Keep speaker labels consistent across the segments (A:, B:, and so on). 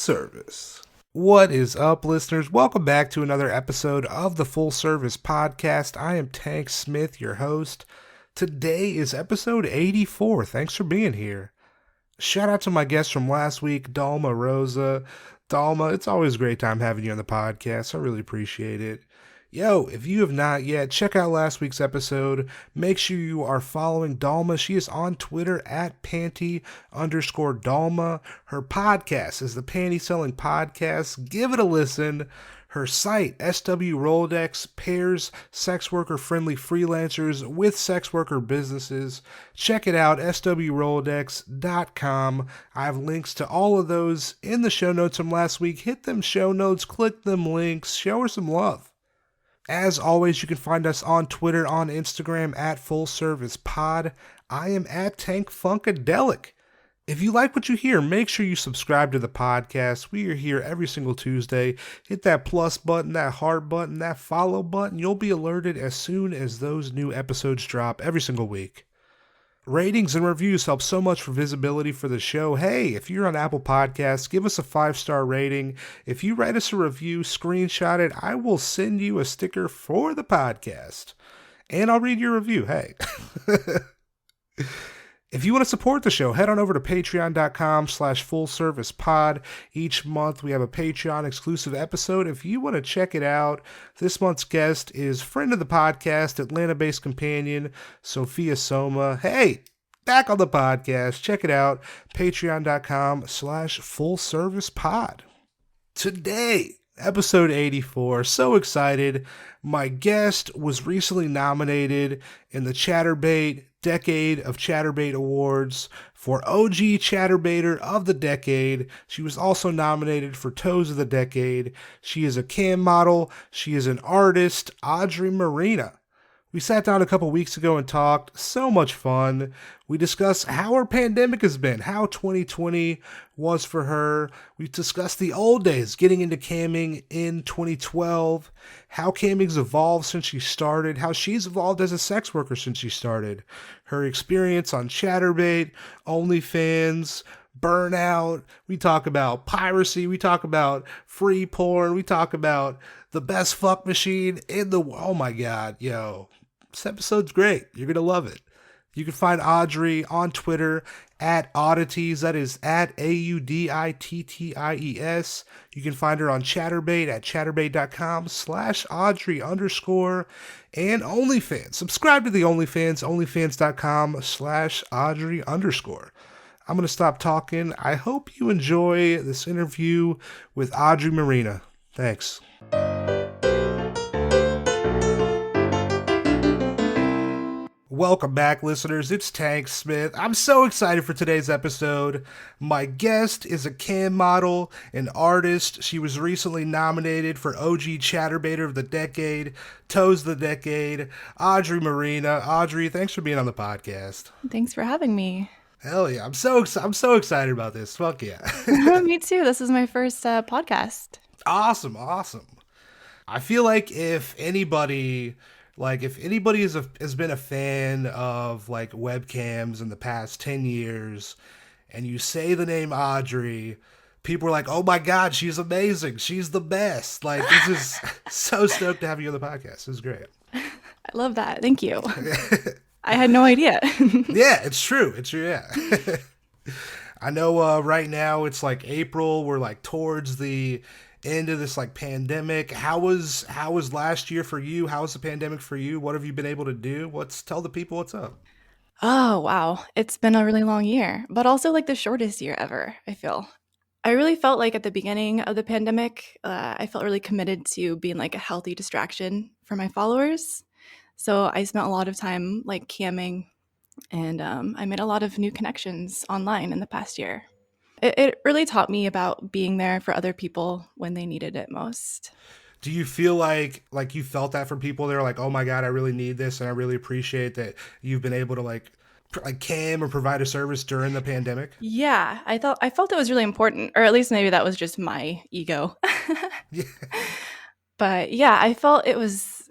A: service. What is up, listeners? Welcome back to another episode of the Full Service Podcast. I am Tank Smith, your host. Today is episode 84. Thanks for being here. Shout out to my guest from last week, Dalma Rosa. Dalma, it's always a great time having you on the podcast. I really appreciate it. Yo, if you have not yet, check out last week's episode. Make sure you are following Dalma. She is on Twitter at panty_Dalma. Her podcast is the Panty Selling Podcast. Give it a listen. Her site, SW Rolodex, pairs sex worker-friendly freelancers with sex worker businesses. Check it out, swrolodex.com. I have links to all of those in the show notes from last week. Hit them show notes, click them links, show her some love. As always, you can find us on Twitter, on Instagram, at Full Service Pod. I am at Tank Funkadelic. If you like what you hear, make sure you subscribe to the podcast. We are here every single Tuesday. Hit that plus button, that heart button, that follow button. You'll be alerted as soon as those new episodes drop every single week. Ratings and reviews help so much for visibility for the show. Hey, if you're on Apple Podcasts, give us a 5-star rating. If you write us a review, screenshot it, I will send you a sticker for the podcast. And I'll read your review, hey. If you want to support the show, head on over to patreon.com/fullservicepod. Each month we have a Patreon exclusive episode. If you want to check it out, this month's guest is friend of the podcast, Atlanta-based companion, Sophia Soma. Hey, back on the podcast. Check it out, patreon.com/fullservicepod. Today, episode 84. So excited. My guest was recently nominated in the Chatterbait Decade of Chatterbait Awards for OG Chatterbaiter of the Decade. She was also nominated for Toes of the Decade. She is a cam model. She is an artist, Audrey Marina. We sat down a couple weeks ago and talked. So much fun. We discussed how her pandemic has been, how 2020 was for her. We discussed the old days, getting into camming in 2012, how camming's evolved since she started, how she's evolved as a sex worker since she started, her experience on Chatterbait, OnlyFans, burnout. We talk about piracy. We talk about free porn. We talk about the best fuck machine in the world. Oh my God, yo. This episode's great. You're going to love it. You can find Audrey on Twitter at Oddities. That is at AUDITTIES. You can find her on Chatterbait at chatterbait.com/Audrey_ and OnlyFans. Subscribe to the OnlyFans, onlyfans.com/Audrey_. I'm going to stop talking. I hope you enjoy this interview with Audrey Marina. Thanks. Welcome back, listeners. It's Tank Smith. I'm so excited for today's episode. My guest is a cam model, an artist. She was recently nominated for OG Chatterbaiter of the Decade, Toes of the Decade, Audrey Marina. Audrey, thanks for being on the podcast.
B: Thanks for having me.
A: Hell yeah. I'm so excited about this. Fuck yeah.
B: Me too. This is my first podcast.
A: Awesome. I feel like if anybody has been a fan of like webcams in the past 10 years and you say the name Audrey, people are like, oh my God, she's amazing. She's the best. Like, this is so stoked to have you on the podcast. This is great.
B: I love that. Thank you. I had no idea.
A: Yeah, it's true. Yeah. I know right now it's like April. We're like towards the end of this like pandemic. How was last year for you? How was the pandemic for you? What have you been able to do? Tell the people what's up.
B: Oh, wow. It's been a really long year, but also like the shortest year ever, I feel. I really felt like at the beginning of the pandemic, I felt really committed to being like a healthy distraction for my followers. So I spent a lot of time like camming, and I made a lot of new connections online in the past year. It really taught me about being there for other people when they needed it most.
A: Do you feel like you felt that from people? They're like, oh my God, I really need this, and I really appreciate that you've been able to like cam or provide a service during the pandemic?
B: Yeah, I felt it was really important, or at least maybe that was just my ego.
A: Yeah.
B: But yeah, I felt it was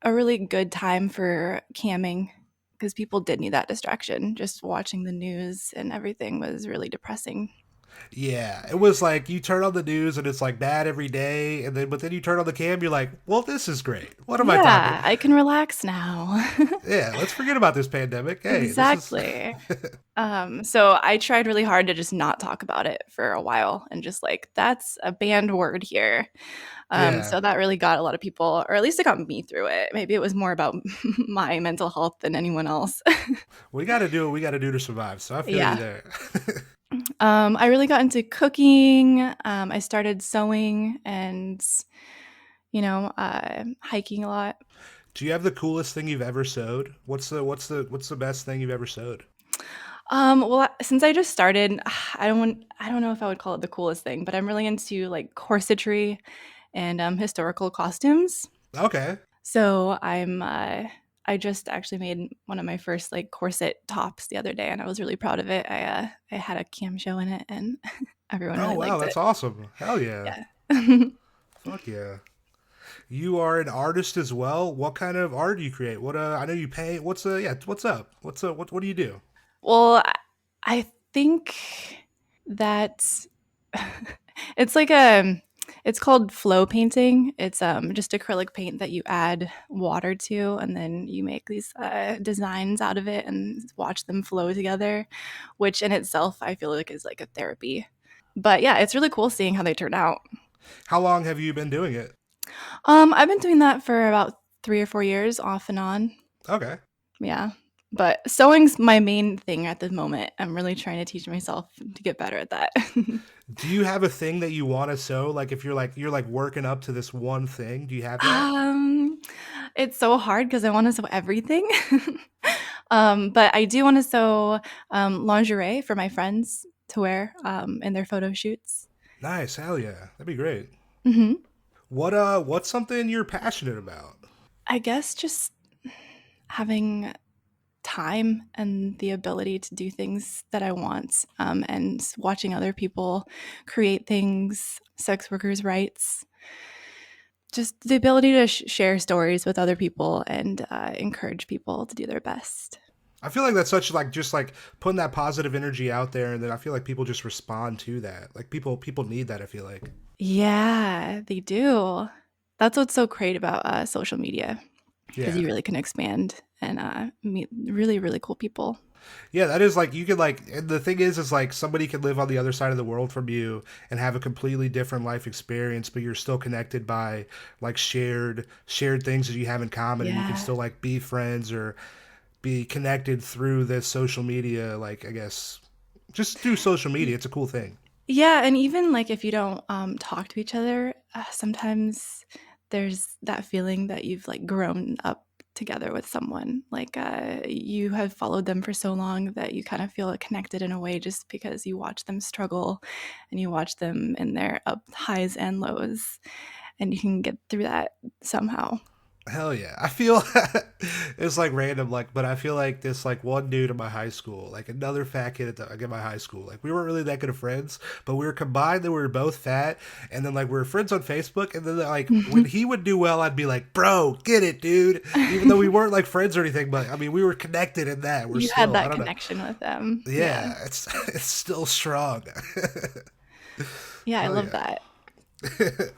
B: a really good time for camming because people did need that distraction. Just watching the news and everything was really depressing.
A: Yeah, it was like you turn on the news and it's like bad every day, and then but then you turn on the cam, you're like, well, this is great. What am I talking?
B: Yeah, I can relax now.
A: Yeah, let's forget about this pandemic. Hey, this is
B: Exactly. So I tried really hard to just not talk about it for a while and just like, that's a banned word here.
A: yeah.
B: So that really got a lot of people, or at least it got me through it. Maybe it was more about my mental health than anyone else.
A: We got to do what we got to do to survive. So I feel you
B: Yeah.
A: there.
B: I really got into cooking. I started sewing and, hiking a lot.
A: Do you have the coolest thing you've ever sewed? What's the best thing you've ever sewed?
B: Well, since I just started, I don't know if I would call it the coolest thing, but I'm really into like corsetry and historical costumes.
A: Okay.
B: So I just actually made one of my first like corset tops the other day, and I was really proud of it. I had a cam show in it, and everyone
A: Oh
B: really
A: wow,
B: liked it.
A: that's awesome. Hell yeah.
B: Yeah.
A: Fuck yeah. You are an artist as well. What kind of art do you create? What I know you paint. What's up? What do you do?
B: Well, I think that it's like it's called flow painting. It's just acrylic paint that you add water to, and then you make these designs out of it and watch them flow together, which in itself I feel like is like a therapy. But yeah, it's really cool seeing how they turn out.
A: How long have you been doing it?
B: I've been doing that for about 3 or 4 years, off and on.
A: Okay.
B: Yeah. But sewing's my main thing at the moment. I'm really trying to teach myself to get better at that.
A: Do you have a thing that you want to sew? Like if you're like working up to this one thing, do you have that?
B: um, it's so hard because I want to sew everything. But I do want to sew lingerie for my friends to wear in their photo shoots.
A: Nice. Hell yeah. That'd be great.
B: Hmm.
A: What's something you're passionate about?
B: I guess just having time and the ability to do things that I want, and watching other people create things, sex workers' rights, just the ability to share stories with other people and encourage people to do their best.
A: I feel like that's such like just like putting that positive energy out there, and then I feel like people just respond to that. Like people need that. I feel like.
B: Yeah, they do. That's what's so great about social media is
A: Yeah.
B: you really can expand and meet really, really cool people.
A: Yeah, that is like you could like and the thing is like somebody could live on the other side of the world from you and have a completely different life experience, but you're still connected by like shared things that you have in common, and you can
B: Yeah.
A: still like be friends or be connected through this social media, like I guess just through social media. It's a cool thing.
B: Yeah, and even, like, if you don't, talk to each other, sometimes there's that feeling that you've, like, grown up together with someone, like, you have followed them for so long that you kind of feel connected in a way just because you watch them struggle and you watch them in their up highs and lows, and you can get through that somehow.
A: Hell yeah. I feel it's like random, like, but I feel like this like one dude in my high school, like another fat kid at my high school. Like we weren't really that good of friends, but we were combined that we were both fat, and then like we were friends on Facebook, and then like when he would do well, I'd be like, bro, get it, dude. Even though we weren't like friends or anything, but I mean we were connected in that. We're
B: You had
A: still, I
B: that
A: don't know.
B: connection with them. Yeah.
A: Yeah, it's it's still strong.
B: Yeah, I
A: Hell
B: love
A: yeah.
B: that.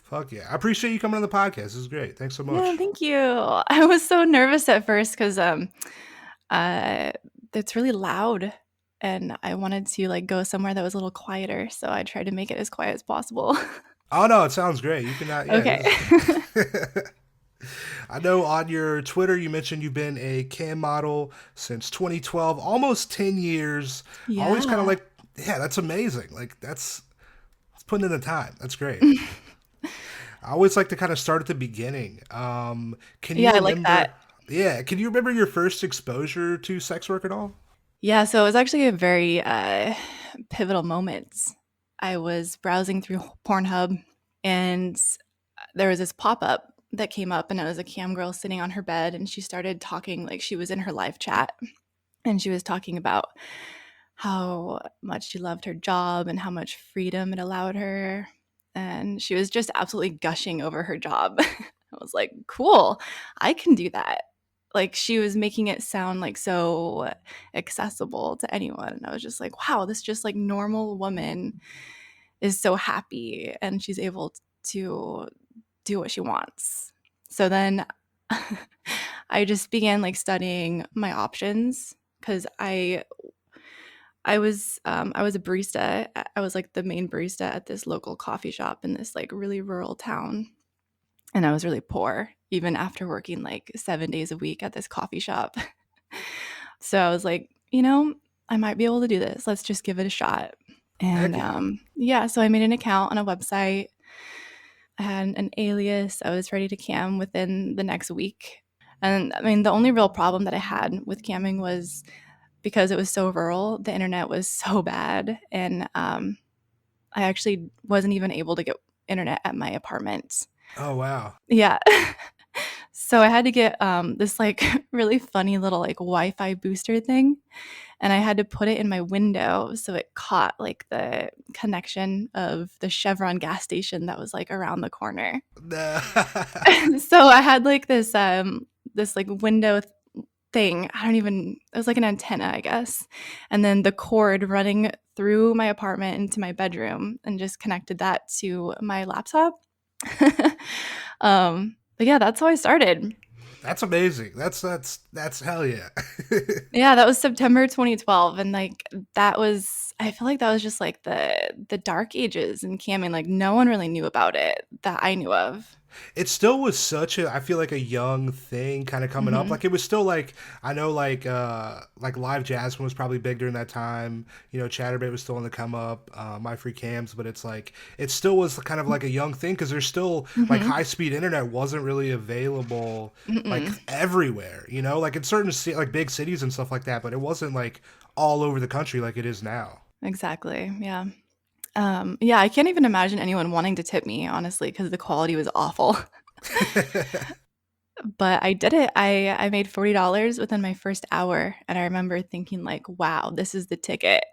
A: Fuck yeah. I appreciate you coming on the podcast. This is great. Thanks so
B: Yeah,
A: much.
B: thank you. I was so nervous at first because uh, it's really loud, and I wanted to like go somewhere that was a little quieter, so I tried to make it as quiet as possible.
A: Oh no, it sounds great. You cannot. Yeah,
B: Okay.
A: this is. I know on your Twitter you mentioned you've been a cam model since 2012, almost 10 years. Always kind of
B: Yeah.
A: like, yeah, that's amazing. Like that's putting in the time. That's great. I always like to kind of start at the beginning. Can you
B: Yeah, I like that.
A: remember? Yeah, can you remember your first exposure to sex work at all?
B: Yeah, so it was actually a very pivotal moment. I was browsing through Pornhub, and there was this pop-up that came up, and it was a cam girl sitting on her bed, and she started talking like she was in her live chat, and she was talking about how much she loved her job and how much freedom it allowed her. And she was just absolutely gushing over her job. I was like, cool, I can do that. like she was making it sound like so accessible to anyone. And I was just like, wow, this just like normal woman is so happy and she's able to do what she wants. So then I just began like studying my options because I was a barista. I was like the main barista at this local coffee shop in this like really rural town, and I was really poor even after working like 7 days a week at this coffee shop. So I was like, I might be able to do this. Let's just give it a shot. And
A: Heck yeah.
B: yeah, so I made an account on a website. I had an alias. I was ready to cam within the next week. And I mean, the only real problem that I had with camming was because it was so rural, the internet was so bad. And I actually wasn't even able to get internet at my apartment.
A: Oh wow.
B: Yeah. So I had to get this like really funny little like Wi-Fi booster thing, and I had to put it in my window so it caught like the connection of the Chevron gas station that was like around the corner. So I had like this like window thing. I don't even, it was like an antenna, I guess. And then the cord running through my apartment into my bedroom and just connected that to my laptop. But yeah, that's how I started.
A: That's amazing. That's hell yeah.
B: Yeah, that was September 2012, and like that was, I feel like that was just like the dark ages in camming. Like no one really knew about it that I knew of.
A: It still was such a, I feel like, a young thing kind of coming up.
B: Hmm.
A: Like it was still like, I know like live Jasmine was probably big during that time. Chatterbait was still on the come up. My Free Cams, but it's like it still was kind of like a young thing because there's still like
B: Hmm.
A: high speed internet wasn't really available like
B: Mm-mm.
A: everywhere. Like in certain like big cities and stuff like that, but it wasn't like all over the country like it is now.
B: Exactly. Yeah. Yeah, I can't even imagine anyone wanting to tip me, honestly, because the quality was awful. But I did it. I made $40 within my first hour, and I remember thinking like, "Wow, this is the ticket."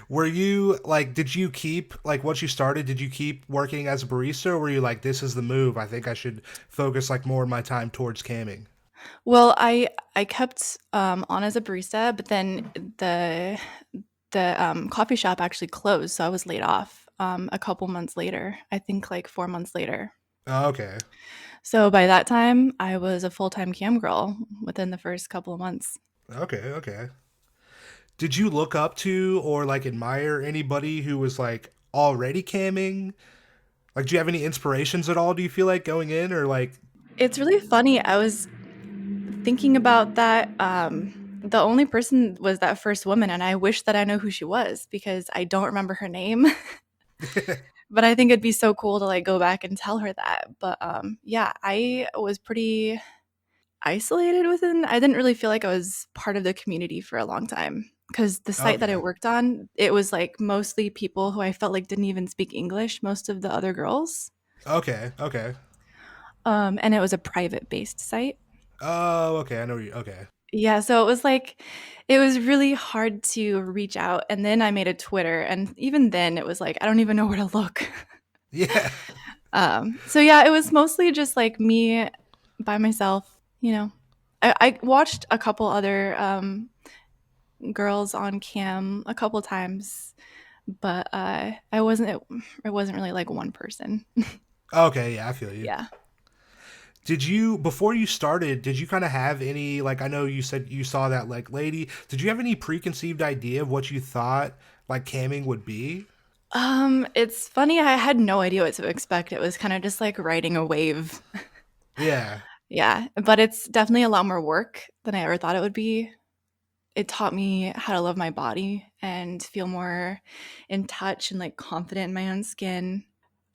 A: Were you like, did you keep, like, once you started, did you keep working as a barista, or were you like, this is the move? I think I should focus like more of my time towards camming.
B: Well, I kept on as a barista, but then the coffee shop actually closed, so I was laid off a couple months later. I think like 4 months later.
A: Oh, okay.
B: So by that time, I was a full time cam girl within the first couple of months.
A: Okay. Okay. Did you look up to or like admire anybody who was like already camming? Like, do you have any inspirations at all? Do you feel like going in or like,
B: It's really funny. I was thinking about that. The only person was that first woman, and I wish that I know who she was because I don't remember her name. But I think it'd be so cool to like go back and tell her that. But yeah, I was pretty isolated within. I didn't really feel like I was part of the community for a long time because the site that I
A: okay.
B: worked on, it was like mostly people who I felt like didn't even speak English. Most of the other girls,
A: Okay. Okay.
B: and it was a private based site.
A: Oh, okay. I know you. Okay.
B: Yeah, so it was like it was really hard to reach out, and then I made a Twitter, and even then it was like I don't even know where to look.
A: Yeah.
B: So yeah, it was mostly just like me by myself. I watched a couple other girls on cam a couple times, but it wasn't really like one person.
A: Okay. Yeah, I feel you.
B: Yeah.
A: Did you, before you started, did you kind of have any, like, I know you said you saw that, like, lady. Did you have any preconceived idea of what you thought, like, camming would be?
B: It's funny. I had no idea what to expect. It was kind of just like riding a wave.
A: Yeah.
B: Yeah, but it's definitely a lot more work than I ever thought it would be. It taught me how to love my body and feel more in touch and like confident in my own skin.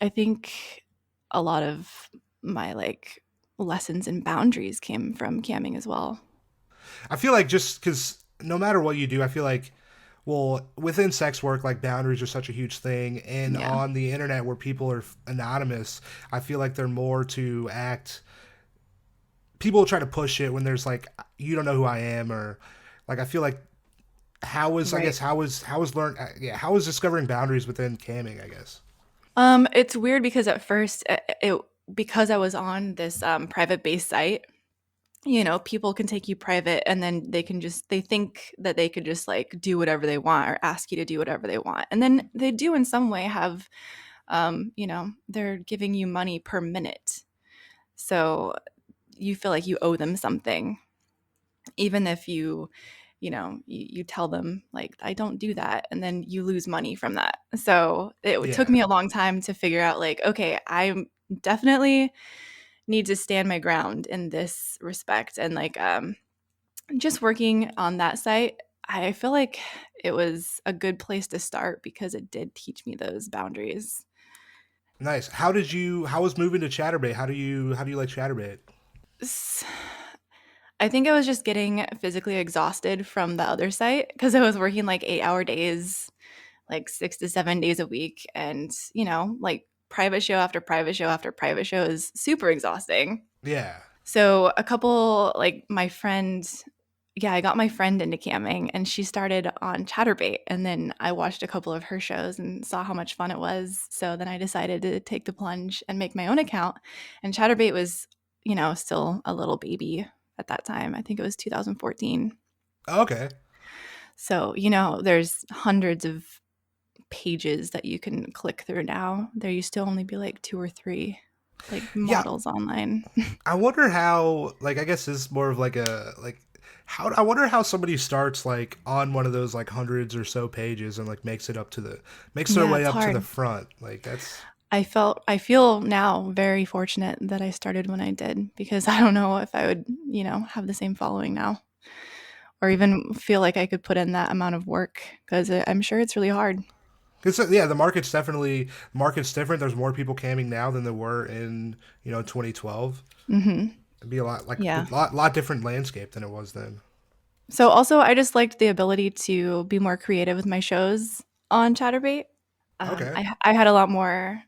B: I think a lot of my like lessons and boundaries came from camming as well.
A: I feel like just because no matter what you do, I feel like, well, within sex work, like, boundaries are such a huge thing. And
B: Yeah,
A: on the internet where people are anonymous, I feel like they're more to act, people try to push it when there's like, you don't know who I am, or like, I feel like, I
B: right.
A: guess, yeah, how is discovering boundaries within camming, I guess.
B: It's weird because at first, because I was on this private base site, people can take you private and then they think that they could just like do whatever they want or ask you to do whatever they want. And then they do in some way have, they're giving you money per minute. So you feel like you owe them something, even if you tell them like, I don't do that. And then you lose money from that. So it took
A: Yeah.
B: me a long time to figure out like, okay, I definitely need to stand my ground in this respect. And like, just working on that site, I feel like it was a good place to start because it did teach me those boundaries.
A: Nice. How was moving to Chatterbait? How do you like Chatterbait?
B: I think I was just getting physically exhausted from the other site because I was working like 8-hour days, like 6 to 7 days a week. And, like private show after private show after private show is super exhausting.
A: Yeah.
B: So a couple, like my friend, yeah, I got my friend into camming and she started on Chatterbait. And then I watched a couple of her shows and saw how much fun it was. So then I decided to take the plunge and make my own account. And Chatterbait was, still a little baby at that time. I think it was 2014.
A: Okay.
B: So, there's hundreds of pages that you can click through now. There used to only be like two or three like
A: Yeah.
B: models online.
A: I wonder how, like, I guess this is more of like a like how I wonder how somebody starts like on one of those like hundreds or so pages and like makes their
B: Yeah,
A: way
B: it's
A: up to the
B: hard.
A: front. Like that's
B: I feel now very fortunate that I started when I did because I don't know if I would, have the same following now or even feel like I could put in that amount of work because I'm sure it's really hard.
A: because yeah, the market's different. There's more people camming now than there were in 2012.
B: Hmm.
A: It'd be a lot like a
B: Yeah.
A: lot different landscape than it was then.
B: So also, I just liked the ability to be more creative with my shows on Chatterbait.
A: Okay.
B: I had a lot more,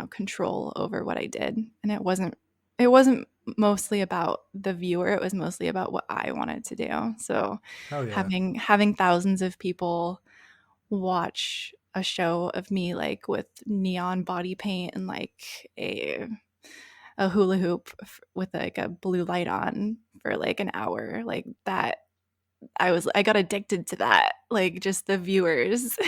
B: control over what I did, and it wasn't mostly about the viewer. It was mostly about what I wanted to do. So
A: Hell yeah.
B: having thousands of people watch a show of me like with neon body paint and like a hula hoop with like a blue light on for like an hour like that. I got addicted to that, like just the viewers.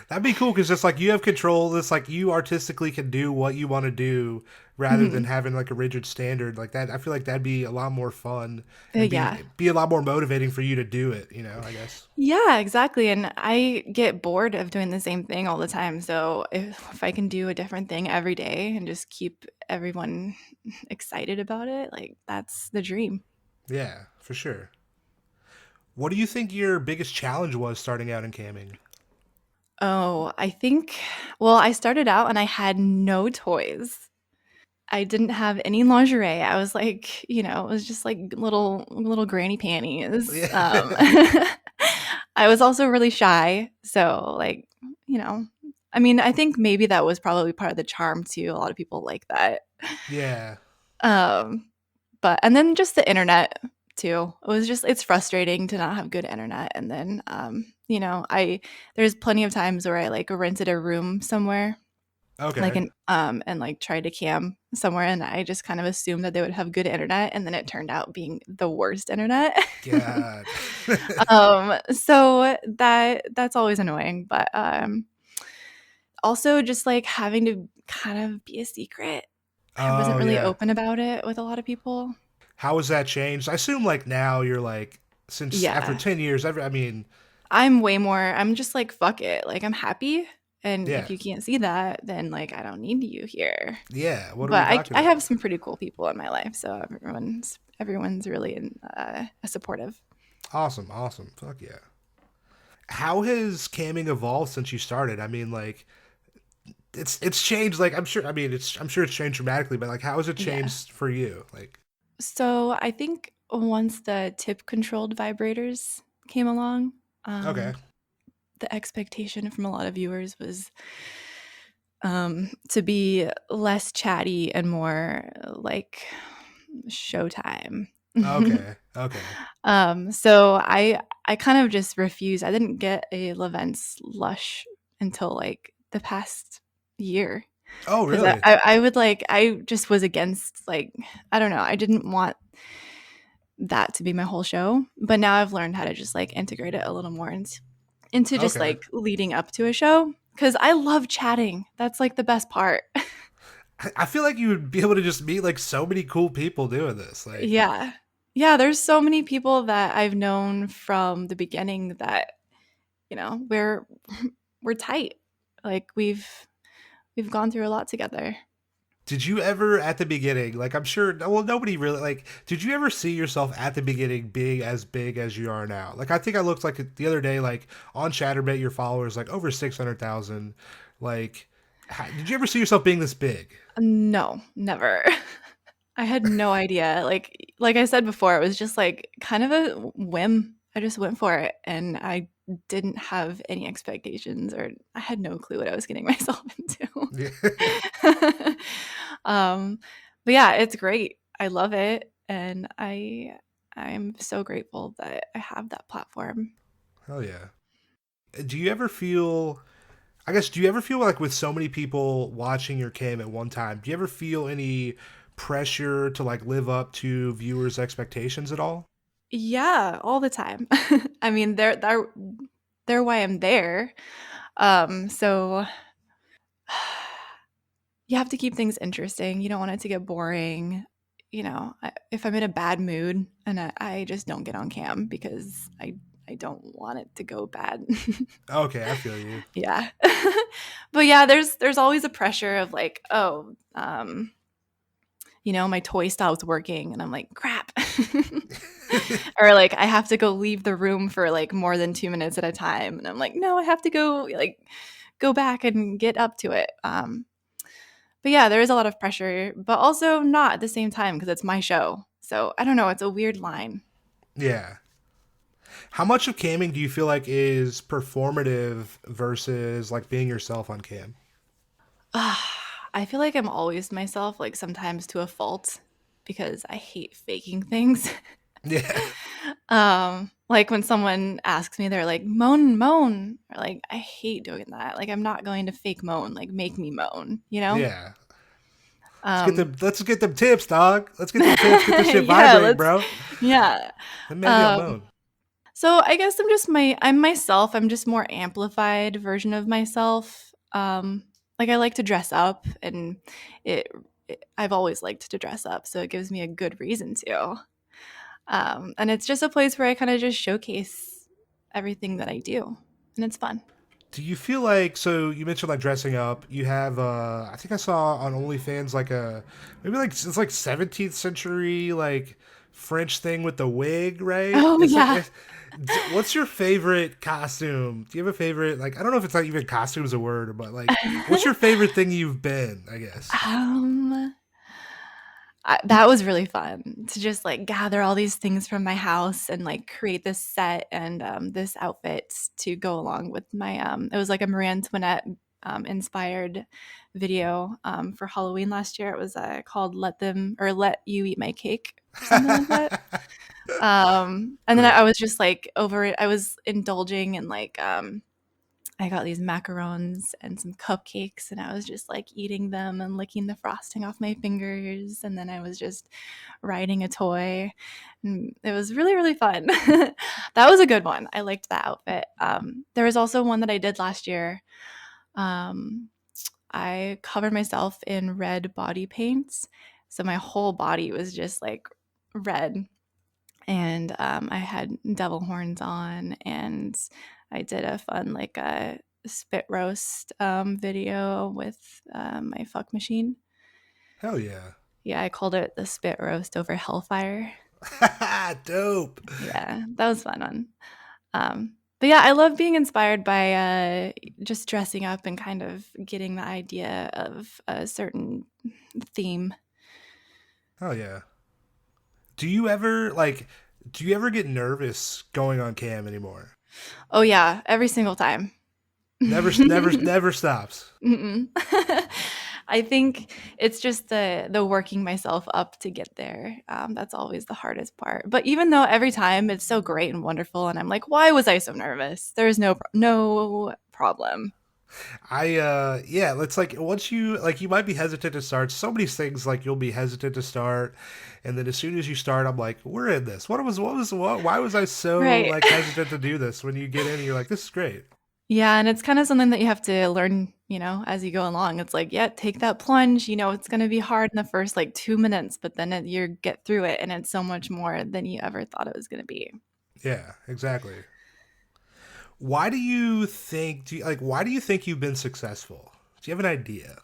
A: That'd be cool because it's like you have control. It's like you artistically can do what you want to do rather than
B: Mhm.
A: having like a rigid standard like that. I feel like that'd be a lot more fun and
B: Yeah.
A: be a lot more motivating for you to do it. I guess.
B: Yeah, exactly, and I get bored of doing the same thing all the time, so if I can do a different thing every day and just keep everyone excited about it, like, that's the dream.
A: Yeah, for sure. What do you think your biggest challenge was starting out in camming?
B: Oh, I think well, I started out and I had no toys. I didn't have any lingerie. I was like, it was just like little granny panties.
A: Yeah,
B: I was also really shy, so like, you know, I mean, I think maybe that was probably part of the charm too. A lot of people like that.
A: yeah.
B: Um, but and then just the internet too. It's frustrating to not have good internet. And then, I there's plenty of times where I like rented a room somewhere like
A: Okay.
B: an and like tried to cam somewhere and I just kind of assumed that they would have good internet and then it turned out being the worst internet.
A: God.
B: So that's always annoying, but also just like having to kind of be a secret. I wasn't
A: Oh
B: really
A: yeah.
B: open about it with a lot of people.
A: How has that changed? I assume like now you're like since after
B: Yeah.
A: 10 years. I mean,
B: I'm just like fuck it. Like I'm happy and
A: yeah,
B: if you can't see that then like I don't need you here.
A: yeah. What are we
B: But I
A: talking
B: I have
A: about?
B: some pretty cool people in my life, so everyone's really supportive.
A: Awesome, awesome. Fuck yeah. How has camming evolved since you started? I mean, like it's changed. Like I'm sure it's changed dramatically, but like how has it
B: Yeah.
A: changed for you? Like
B: So I think once the tip controlled vibrators came along,
A: okay,
B: the expectation from a lot of viewers was to be less chatty and more like showtime.
A: okay, okay.
B: So I kind of just refused. I didn't get a Levent's Lush until like the past year
A: Oh
B: because
A: really?
B: I would like I just was against like I don't know I didn't want that to be my whole show. But now I've learned how to just like integrate it a little more into just
A: Okay.
B: like leading up to a show because I love chatting. That's like the best part.
A: I feel like you would be able to just meet like so many cool people doing this. Like,
B: Yeah. Yeah, there's so many people that I've known from the beginning that, we're we're tight. Like we've gone through a lot together.
A: did you ever at the beginning, like I'm sure, well, nobody really, like, did you ever see yourself at the beginning being as big as you are now? Like, I think I looked like the other day, like on Chatterbait, your followers like over 600,000. Like, did you ever see yourself being this big?
B: No, never. I had no idea. Like I said before, it was just like kind of a whim. I just went for it and I didn't have any expectations or I had no clue what I was getting myself into.
A: Yeah.
B: um but yeah, it's great. I love it and I'm so grateful that I have that platform.
A: Hell yeah. Do you ever feel, I guess, do you ever feel like with so many people watching your cam at one time, do you ever feel any pressure to like live up to viewers' expectations at all?
B: Yeah, all the time. I mean, they're why I'm there. So you have to keep things interesting. You don't want it to get boring. If I'm in a bad mood and I just don't get on cam because I don't want it to go bad.
A: Okay, I feel you.
B: Yeah. But yeah, there's always a pressure of like, oh, my toy stops working and I'm like, crap. Or like I have to go leave the room for like more than 2 minutes at a time. And I'm like, no, I have to go back and get up to it. But yeah, there is a lot of pressure, but also not at the same time because it's my show. So I don't know. It's a weird line.
A: Yeah. How much of camming do you feel like is performative versus like being yourself on cam?
B: I feel like I'm always myself, like sometimes to a fault because I hate faking things.
A: Yeah.
B: Like when someone asks me, they're like, moan, moan. Or like, I hate doing that. Like, I'm not going to fake moan, like, make me moan, you know?
A: Yeah.
B: Um,
A: Let's get them tips, dog. Let's get them tips. Get this shit
B: yeah,
A: vibrating, bro.
B: yeah.
A: Then maybe I'll
B: Um,
A: moan.
B: so I guess I'm myself. I'm just more amplified version of myself. Like I like to dress up and it, I've always liked to dress up. So it gives me a good reason to. And it's just a place where I kind of just showcase everything that I do, and it's fun.
A: Do you feel like, so you mentioned like dressing up? You have I think I saw on OnlyFans like a, maybe like it's like 17th century like French thing with the wig, right?
B: Oh
A: It's like
B: yeah.
A: what's your favorite costume? Do you have a favorite, like, I don't know if it's not even costume is a word, but like what's your favorite thing you've been, I guess?
B: um, that was really fun to just like gather all these things from my house and like create this set and this outfit to go along with my. It was like a Marie Antoinette inspired video for Halloween last year. It was called "Let Them" or "Let You Eat My Cake" or something like that. And then I
A: Great.
B: was just like over it. I was indulging in like I got these macarons and some cupcakes, and I was just like eating them and licking the frosting off my fingers. And then I was just riding a toy, and it was really, really fun. That was a good one. I liked that outfit. There was also one that I did last year. Um, I covered myself in red body paints. So my whole body was just like red and I had devil horns on, and I did a fun like a spit roast video with my fuck machine.
A: Hell yeah.
B: Yeah, I called it the spit roast over hellfire.
A: Dope.
B: Yeah, that was fun one. But yeah, I love being inspired by just dressing up and kind of getting the idea of a certain theme.
A: Hell yeah. Do you ever like, do you ever get nervous going on cam anymore?
B: Oh yeah, every single time.
A: Never stops.
B: Mm-mm. I think it's just the working myself up to get there. That's always the hardest part. But even though every time it's so great and wonderful, and I'm like, why was I so nervous? There's no problem.
A: Yeah, it's like once you like you might be hesitant to start. So many things like you'll be hesitant to start, and then as soon as you start, I'm like, we're in this. What? Why was I so
B: Right.
A: like hesitant to do this? When you get in, and you're like, this is great.
B: Yeah, and it's kind of something that you have to learn, as you go along. It's like, yeah, take that plunge. It's going to be hard in the first like 2 minutes, but then you get through it, and it's so much more than you ever thought it was going to be.
A: Yeah, exactly. Why do you think? Why do you think you've been successful? Do you have an idea?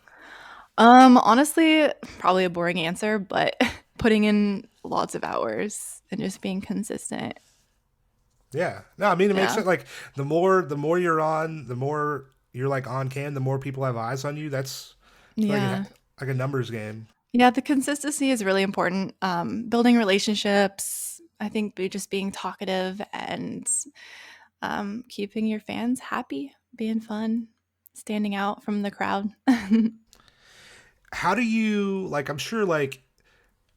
B: Honestly, probably a boring answer, but putting in lots of hours and just being consistent.
A: Yeah. No, I mean it makes
B: Yeah.
A: sense. Like the more you're on, the more you're like on cam, the more people have eyes on you. That's
B: Yeah.
A: like a numbers game.
B: Yeah, the consistency is really important. Building relationships, I think just being talkative and keeping your fans happy, being fun, standing out from the crowd.
A: How do you like? I'm sure like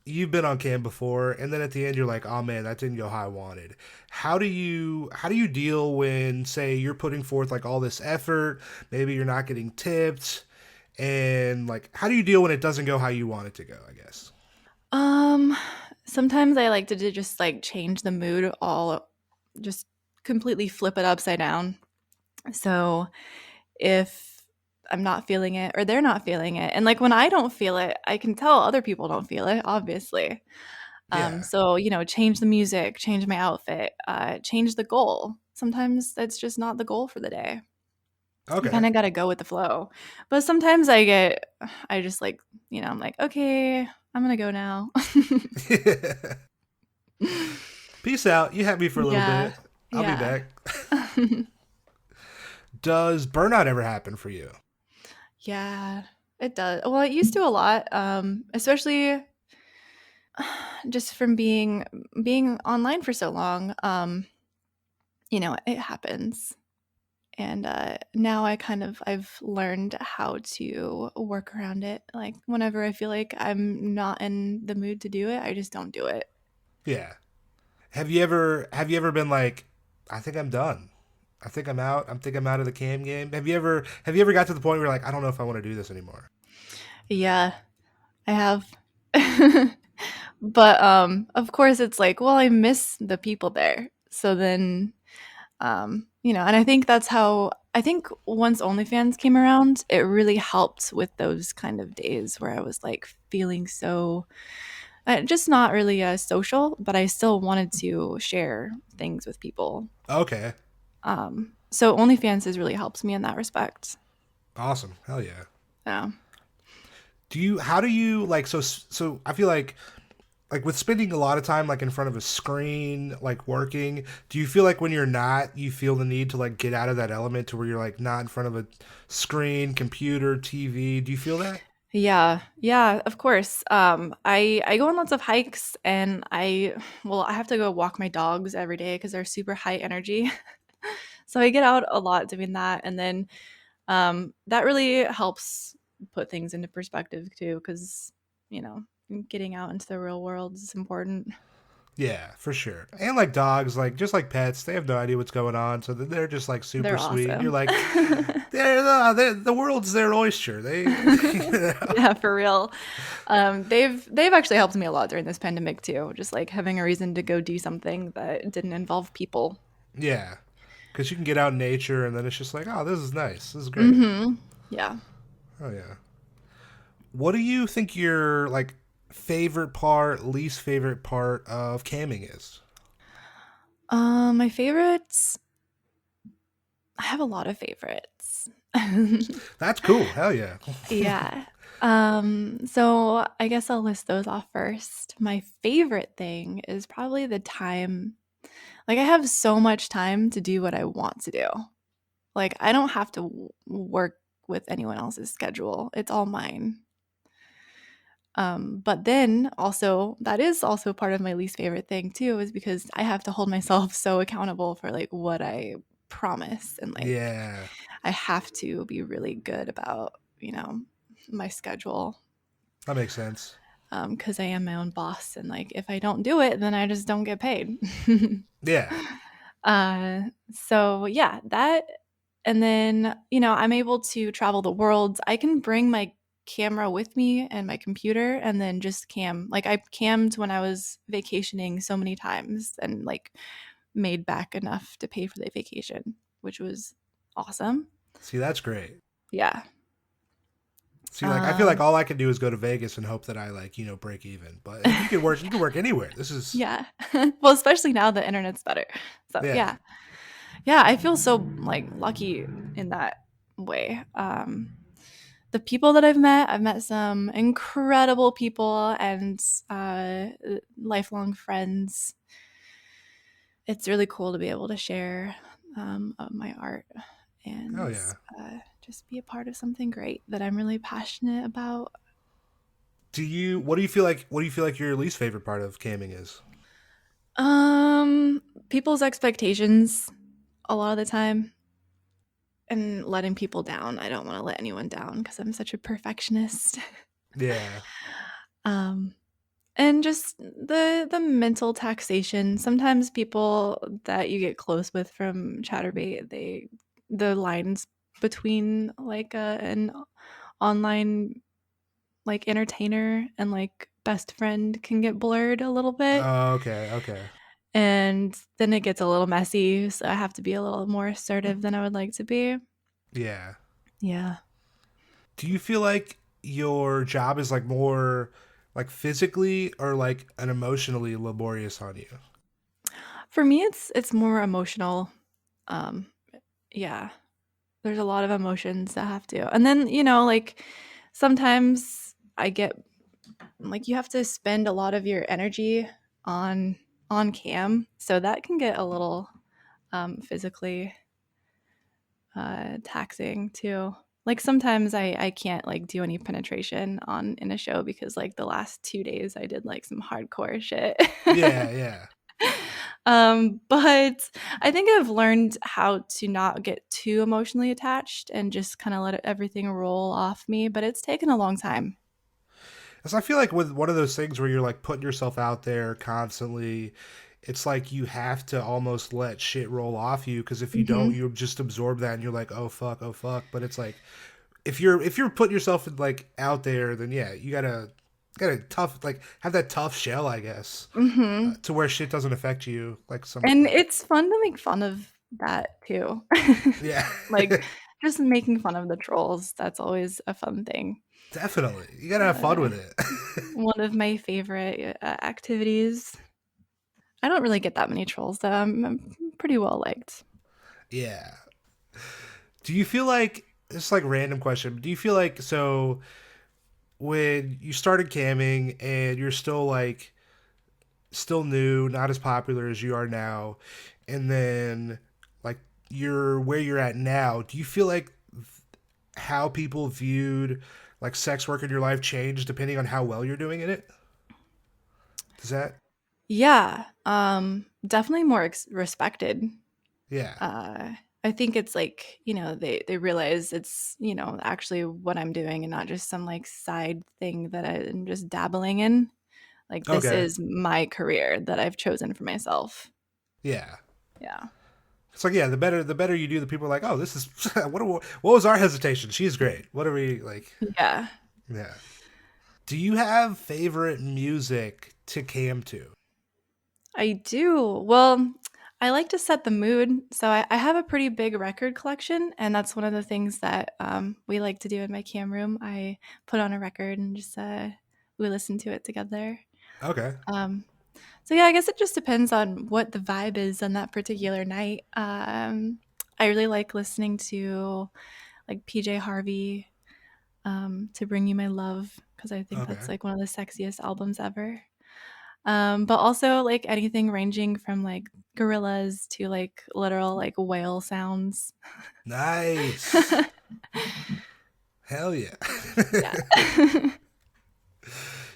A: you've been on cam before, and then at the end you're like, oh man, that didn't go how I wanted. How do you deal when say you're putting forth like all this effort, maybe you're not getting tipped, and like how do you deal when it doesn't go how you want it to go? I guess.
B: um, Sometimes I like to just like change the mood all, just completely flip it upside down. So if I'm not feeling it or they're not feeling it, and like when I don't feel it, I can tell other people don't feel it, obviously.
A: Yeah.
B: So, change the music, change my outfit, change the goal. Sometimes that's just not the goal for the day. You kind
A: Okay.
B: of got to go with the flow. But sometimes I just like, I'm like, okay, I'm going to go now.
A: Peace out. You had me for a little
B: Yeah.
A: bit. I'll be
B: Yeah.
A: back. Does burnout ever happen for you?
B: Yeah, it does. Well, it used to a lot, especially just from being online for so long. It happens. And now I've learned how to work around it. Like whenever I feel like I'm not in the mood to do it, I just don't do it.
A: Yeah. Have you ever been like, I think I'm done. I think I'm out. I'm out of the cam game. Have you ever got to the point where you're like, I don't know if I want to do this anymore?
B: Yeah, I have. But of course it's like, well, I miss the people there. So then and I think that's how I think once OnlyFans came around, it really helped with those kind of days where I was like feeling so just not really social, but I still wanted to share things with people.
A: Okay.
B: So OnlyFans has really helped me in that respect.
A: Awesome. Hell yeah.
B: Yeah.
A: How do you like so I feel like with spending a lot of time like in front of a screen like working, do you feel like when you're not, you feel the need to like get out of that element to where you're like not in front of a screen, computer, TV? Do you feel that?
B: Yeah, yeah, of course. I go on lots of hikes, and I have to go walk my dogs every day because they're super high energy. So I get out a lot doing that, and then that really helps put things into perspective too, because you know getting out into the real world is important.
A: Yeah, for sure. And like dogs, like just like pets, they have no idea what's going on, so they're just like super
B: They're
A: sweet. And you're
B: awesome.
A: like, the world's their oyster. You know?
B: Yeah, for real. They've actually helped me a lot during this pandemic too. Just like having a reason to go do something that didn't involve people.
A: Yeah, because you can get out in nature, and then it's just like, oh, this is nice. This is great.
B: Mm-hmm. Yeah.
A: Oh yeah. What do you think your like favorite part, least favorite part of camming is?
B: My favorites. I have a lot of favorites.
A: That's cool. Hell yeah.
B: Yeah. So I guess I'll list those off first. My favorite thing is probably the time. Like I have so much time to do what I want to do. Like I don't have to work with anyone else's schedule. It's all mine. But then also that is also part of my least favorite thing too, is because I have to hold myself so accountable for like what I promise, and like
A: Yeah,
B: I have to be really good about, my schedule,
A: that makes sense.
B: because I am my own boss, and like if I don't do it, then I just don't get paid.
A: Yeah.
B: So yeah, that, And then, I'm able to travel the world. I can bring my camera with me and my computer and then just cam. Like I cammed when I was vacationing so many times and like made back enough to pay for the vacation, which was awesome.
A: See, that's great.
B: Yeah.
A: See, like I feel like
B: Um,
A: all I can do is go to Vegas and hope that I like break even. But you can work anywhere. This is
B: yeah. Well, especially now the internet's better. So,
A: yeah.
B: yeah. Yeah, I feel so like lucky in that way. The people that I've met some incredible people and lifelong friends. It's really cool to be able to share of my art
A: Oh
B: and
A: yeah.
B: just be a part of something great that I'm really passionate about.
A: Do you what do you feel like your least favorite part of camming is?
B: People's expectations a lot of the time and letting people down. I don't want to let anyone down because I'm such a perfectionist.
A: Yeah.
B: um, and just the mental taxation. Sometimes people that you get close with from ChatterBait, the lines between like an online like entertainer and like best friend can get blurred a little bit.
A: Oh, okay, okay.
B: And then it gets a little messy. So I have to be a little more assertive than I would like to be.
A: Yeah.
B: Yeah.
A: Do you feel like your job is like more like physically or like an emotionally laborious on you?
B: For me, it's more emotional. Um, yeah. There's a lot of emotions that have to. And then, like sometimes I get like you have to spend a lot of your energy on on cam, so that can get a little physically taxing too. Like sometimes I can't like do any penetration on in a show because like the last 2 days I did like some hardcore shit.
A: Yeah, yeah.
B: But I think I've learned how to not get too emotionally attached and just kind of let everything roll off me. But it's taken a long time.
A: So I feel like with one of those things where you're like putting yourself out there constantly, it's like you have to almost let shit roll off you because if you don't,
B: Hmm.
A: you just absorb that and you're like, oh fuck. But it's like if you're putting yourself like out there, then yeah, you gotta tough like have that tough shell, I guess,
B: Hmm.
A: to where shit doesn't affect you like some
B: And
A: like
B: it's fun to make fun of that too.
A: yeah.
B: Like just making fun of the trolls. That's always a fun thing.
A: Definitely, you gotta have fun
B: Uh,
A: with it.
B: One of my favorite activities. I don't really get that many trolls, though. I'm pretty well liked.
A: Yeah. Do you feel like it's like random question? Do you feel like so when you started camming and you're still like still new, not as popular as you are now, and then like you're where you're at now, do you feel like how people viewed like sex work in your life changed depending on how well you're doing in it? Does that?
B: Yeah, definitely more respected.
A: Yeah.
B: Uh, I think it's like they realize it's actually what I'm doing and not just some like side thing that I'm just dabbling in. Like this
A: Okay.
B: is my career that I've chosen for myself.
A: Yeah.
B: Yeah.
A: It's like yeah, the better you do, the people are like, oh, this is what was our hesitation? She's great. What are we like?
B: Yeah.
A: Yeah. Do you have favorite music to cam to?
B: I do. Well, I like to set the mood. So I have a pretty big record collection, and that's one of the things that we like to do in my cam room. I put on a record and just we listen to it together.
A: Okay.
B: Um, so yeah, I guess it just depends on what the vibe is on that particular night. I really like listening to like PJ Harvey, "To Bring You My Love" because I think
A: Okay.
B: that's like one of the sexiest albums ever. But also like anything ranging from like gorillas to like literal like whale sounds.
A: Nice. Hell yeah.
B: Yeah.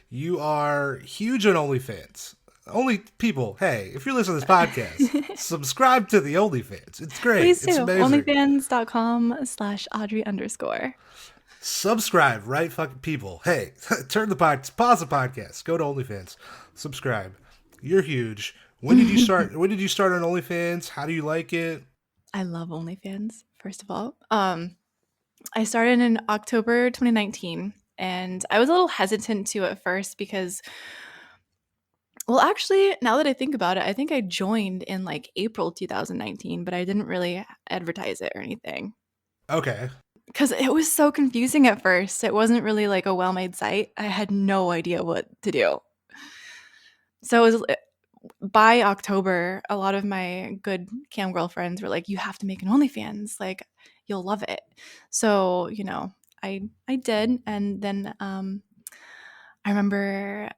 A: You are huge on OnlyFans. Only people, hey, if you're listening to this podcast, subscribe to the OnlyFans. It's great.
B: Please
A: It's
B: do.
A: amazing.
B: Onlyfans.com/Audrey underscore.
A: Subscribe, right, fucking people. Hey, pause the podcast, go to OnlyFans, subscribe. You're huge. When did you start? When did you start on OnlyFans? How do you like it?
B: I love OnlyFans. first of all. I started in October 2019, and I was a little hesitant to at first because, well, actually, now that I think about it, I think I joined in like April 2019, but I didn't really advertise it or anything
A: Okay.
B: because it was so confusing at first. It wasn't really like a well made site. I had no idea what to do. So it was by October, a lot of my good cam girlfriends were like, "You have to make an OnlyFans. Like, you'll love it." So, I did, and then I remember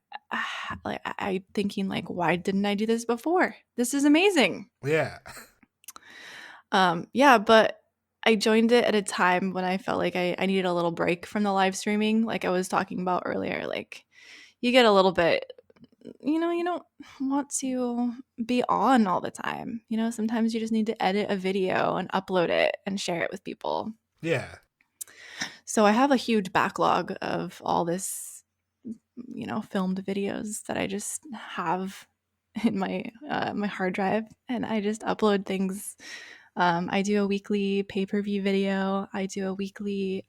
B: like I thinking like, "Why didn't I do this before? This is amazing."
A: Yeah.
B: Yeah, but I joined it at a time when I felt like I needed a little break from the live streaming, like I was talking about earlier. Like, you get a little bit, you don't want to be on all the time. Sometimes you just need to edit a video and upload it and share it with people.
A: Yeah.
B: So I have a huge backlog of all this, filmed videos that I just have in my hard drive, and I just upload things. I do a weekly pay-per-view video. I do a weekly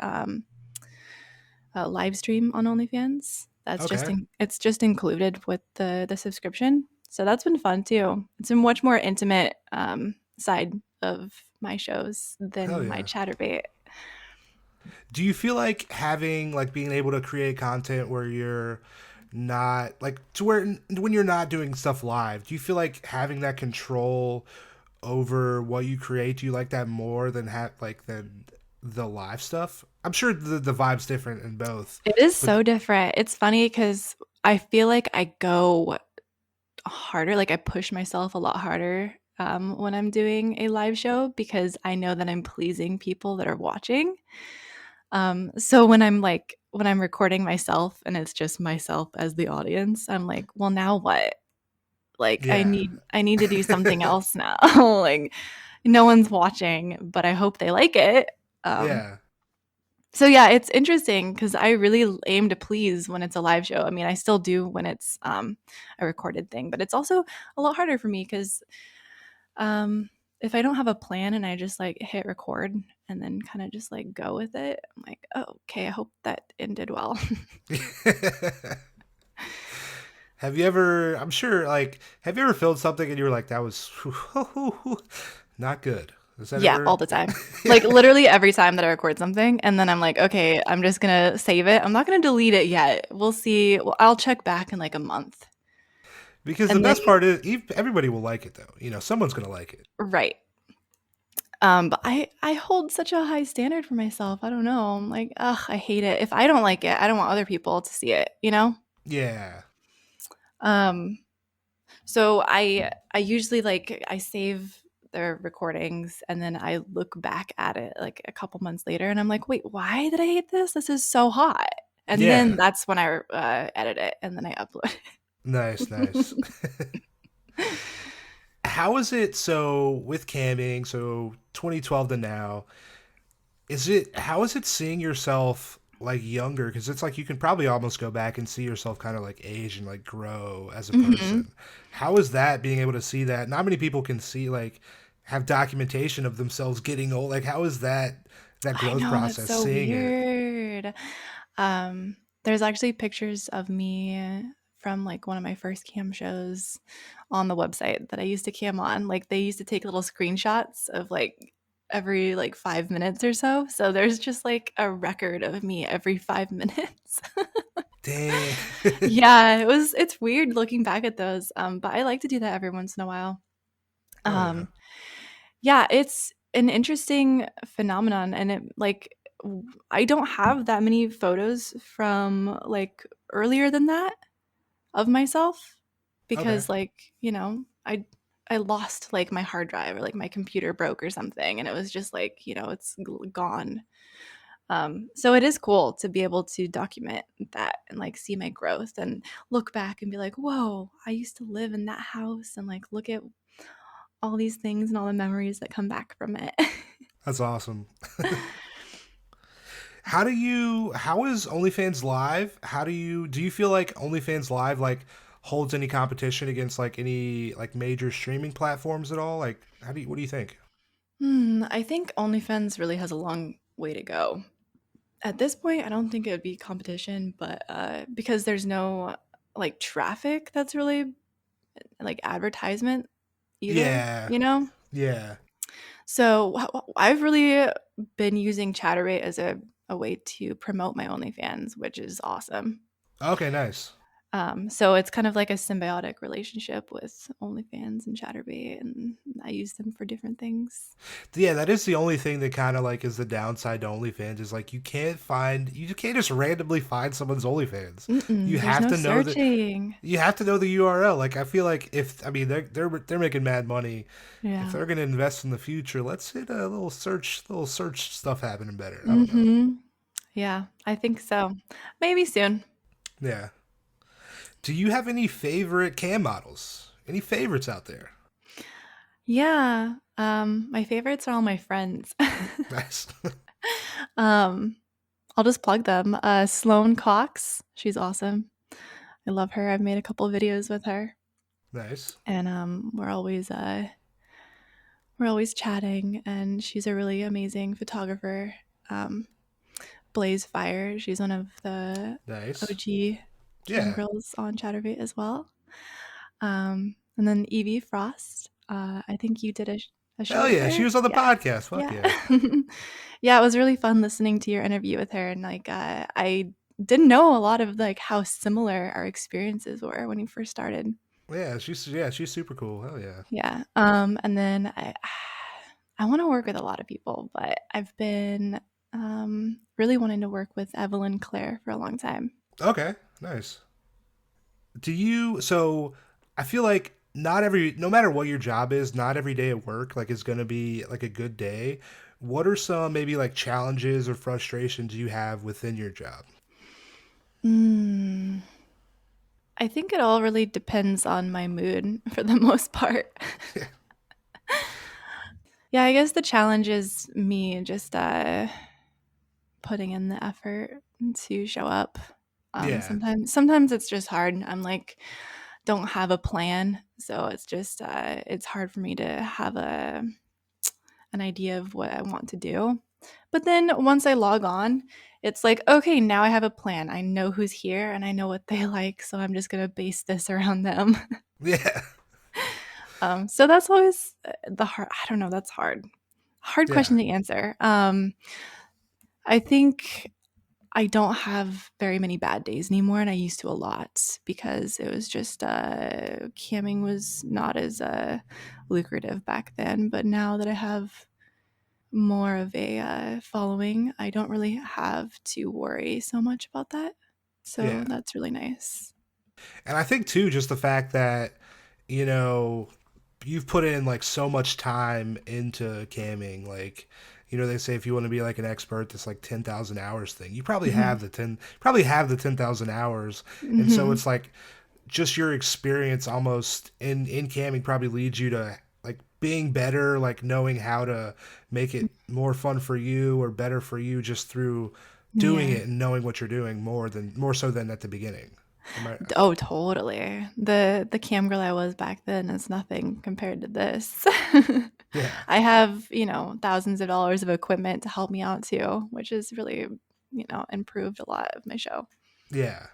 B: live stream on OnlyFans.
A: Okay.
B: It's just included with the subscription. So that's been fun too. It's a much more intimate side of my shows
A: Hell
B: than my
A: yeah.
B: chatterbait.
A: Do you feel like having like being able to create content where you're not like to where when you're not doing stuff live, do you feel like having that control over what you create, do you like that more than than the live stuff? I'm sure the vibe's different in both,
B: It is
A: but
B: so different. It's funny because I feel like I go harder, like I push myself a lot harder when I'm doing a live show because I know that I'm pleasing people that are watching. So when I'm recording myself and it's just myself as the audience, I'm like, well, now what? Like
A: yeah.
B: I need to do something else now. Like no one's watching, but I hope they like it. Um,
A: Yeah.
B: so yeah, it's interesting because I really aim to please when it's a live show. I mean, I still do when it's a recorded thing, but it's also a lot harder for me because um, if I don't have a plan and I just like hit record and then kind of just like go with it, I'm like, oh, okay, I hope that ended well.
A: Have you ever, I'm sure, like, have you ever filmed something and you were like, that was not good? Is that
B: Yeah,
A: ever?
B: all the time. Like literally every time that I record something, and then I'm like, okay, I'm just gonna save it. I'm not gonna delete it yet. We'll see. Well, I'll check back in like a month.
A: Because the
B: And then,
A: best part is everybody will like it though. You know, someone's gonna like it.
B: right. But I hold such a high standard for myself. I don't know. I'm like, ugh, I hate it. If I don't like it, I don't want other people to see it?
A: Yeah.
B: Um, so I usually like I save the recordings and then I look back at it like a couple months later and I'm like, wait, why did I hate this? This is so hot. And then
A: Yeah.
B: that's when I edit it and then I upload
A: Nice, nice.
B: it.
A: How is it so with camming, so 2012 to now, how is it seeing yourself like younger? Because it's like you can probably almost go back and see yourself kind of like age and like grow as a
B: Mhm.
A: person. How is that being able to see that? Not many people can see like have documentation of themselves getting old. Like how is that
B: I
A: growth
B: know, it's
A: process
B: so
A: seeing it?
B: weird. There's actually pictures of me from like one of my first cam shows on the website that I used to cam on. Like they used to take little screenshots of like every like 5 minutes or so. So there's just like a record of me every 5 minutes.
A: Damn.
B: Yeah, it's weird looking back at those. But I like to do that every once in a while.
A: Oh yeah.
B: Um, Yeah, it's an interesting phenomenon, and I don't have that many photos from, like, earlier than that of myself
A: Okay.
B: because, like, I lost, like, my hard drive or, like, my computer broke or something, and it was just, like, it's gone. So it is cool to be able to document that and, like, see my growth and look back and be like, "Whoa, I used to live in that house," and, like, look at all these things and all the memories that come back from it.
A: That's awesome. How is OnlyFans Live? Do you feel like OnlyFans Live like holds any competition against like any like major streaming platforms at all? Like what do you think?
B: I think OnlyFans really has a long way to go. At this point, I don't think it would be competition, but because there's no like traffic that's really like advertisement either,
A: Yeah,
B: you know?
A: yeah.
B: So I've really been using Chatterbait as a way to promote my OnlyFans, which is awesome.
A: Okay, nice.
B: So it's kind of like a symbiotic relationship with OnlyFans and Chatterbait, and I use them for different things.
A: Yeah, that is the only thing that kind of like is the downside to OnlyFans is like you can't just randomly find someone's OnlyFans. You
B: Mm-mm, there's
A: have
B: no
A: to know that
B: searching.
A: you have to know the URL. Like I feel like if I mean they're making mad money. If
B: Yeah.
A: they're gonna invest in the future, let's hit a little search stuff happening better. I don't know.
B: Mm-hmm. Yeah, I think so. Maybe soon.
A: Yeah. Do you have any favorite cam models? Any favorites out there?
B: Yeah. My favorites are all my friends.
A: Nice.
B: um, I'll just plug them. Sloane Cox, she's awesome. I love her. I've made a couple videos with her,
A: Nice.
B: and we're always chatting. And she's a really amazing photographer. Um, Blaze Fire, she's one of the
A: Nice.
B: OG cam
A: Yeah.
B: girls on Chatterbait as well. And then Evie Frost. I think you did a show
A: Hell
B: with
A: yeah.
B: her.
A: She was on the
B: Yeah,
A: podcast. Fuck
B: yeah,
A: yeah.
B: yeah. It was really fun listening to your interview with her, and like I didn't know a lot of like how similar our experiences were when you first started.
A: Yeah, she's super cool. Hell yeah.
B: Yeah. And then I want to work with a lot of people, but I've been really wanting to work with Evelyn Clare for a long time.
A: Okay. Nice. Do you so I feel like not every no matter what your job is, not every day at work like is gonna be like a good day. What are some maybe like challenges or frustrations you have within your job?
B: Mm, I think it all really depends on my mood for the most part. Yeah, I guess the challenge is me just putting in the effort to show up.
A: Yeah.
B: Sometimes it's just hard. I'm like don't have a plan, so it's just it's hard for me to have an idea of what I want to do. But then once I log on, it's like, okay, now I have a plan. I know who's here and I know what they like, so I'm just gonna base this around them.
A: Yeah.
B: So that's always the hard. I don't know. That's hard. Hard
A: Yeah.
B: question to answer. I think I don't have very many bad days anymore, and I used to a lot because it was just camming was not as lucrative back then. But now that I have more of a following, I don't really have to worry so much about that. So
A: Yeah.
B: that's really nice.
A: And I think too, just the fact that, you know, you've put in like so much time into camming, like, they say if you want to be like an expert, this like 10,000 hours thing, you
B: Hmm.
A: probably have the 10,000 hours. And so
B: Hmm.
A: it's like just your experience almost in camming probably leads you to like being better, like knowing how to make it more fun for you or better for you just through doing
B: Yeah.
A: it and knowing what you're doing more so than at the beginning. Am I,
B: Oh, totally. The cam girl I was back then is nothing compared to this.
A: yeah.
B: I have, thousands of dollars of equipment to help me out too, which has really, improved a lot of my show.
A: Yeah.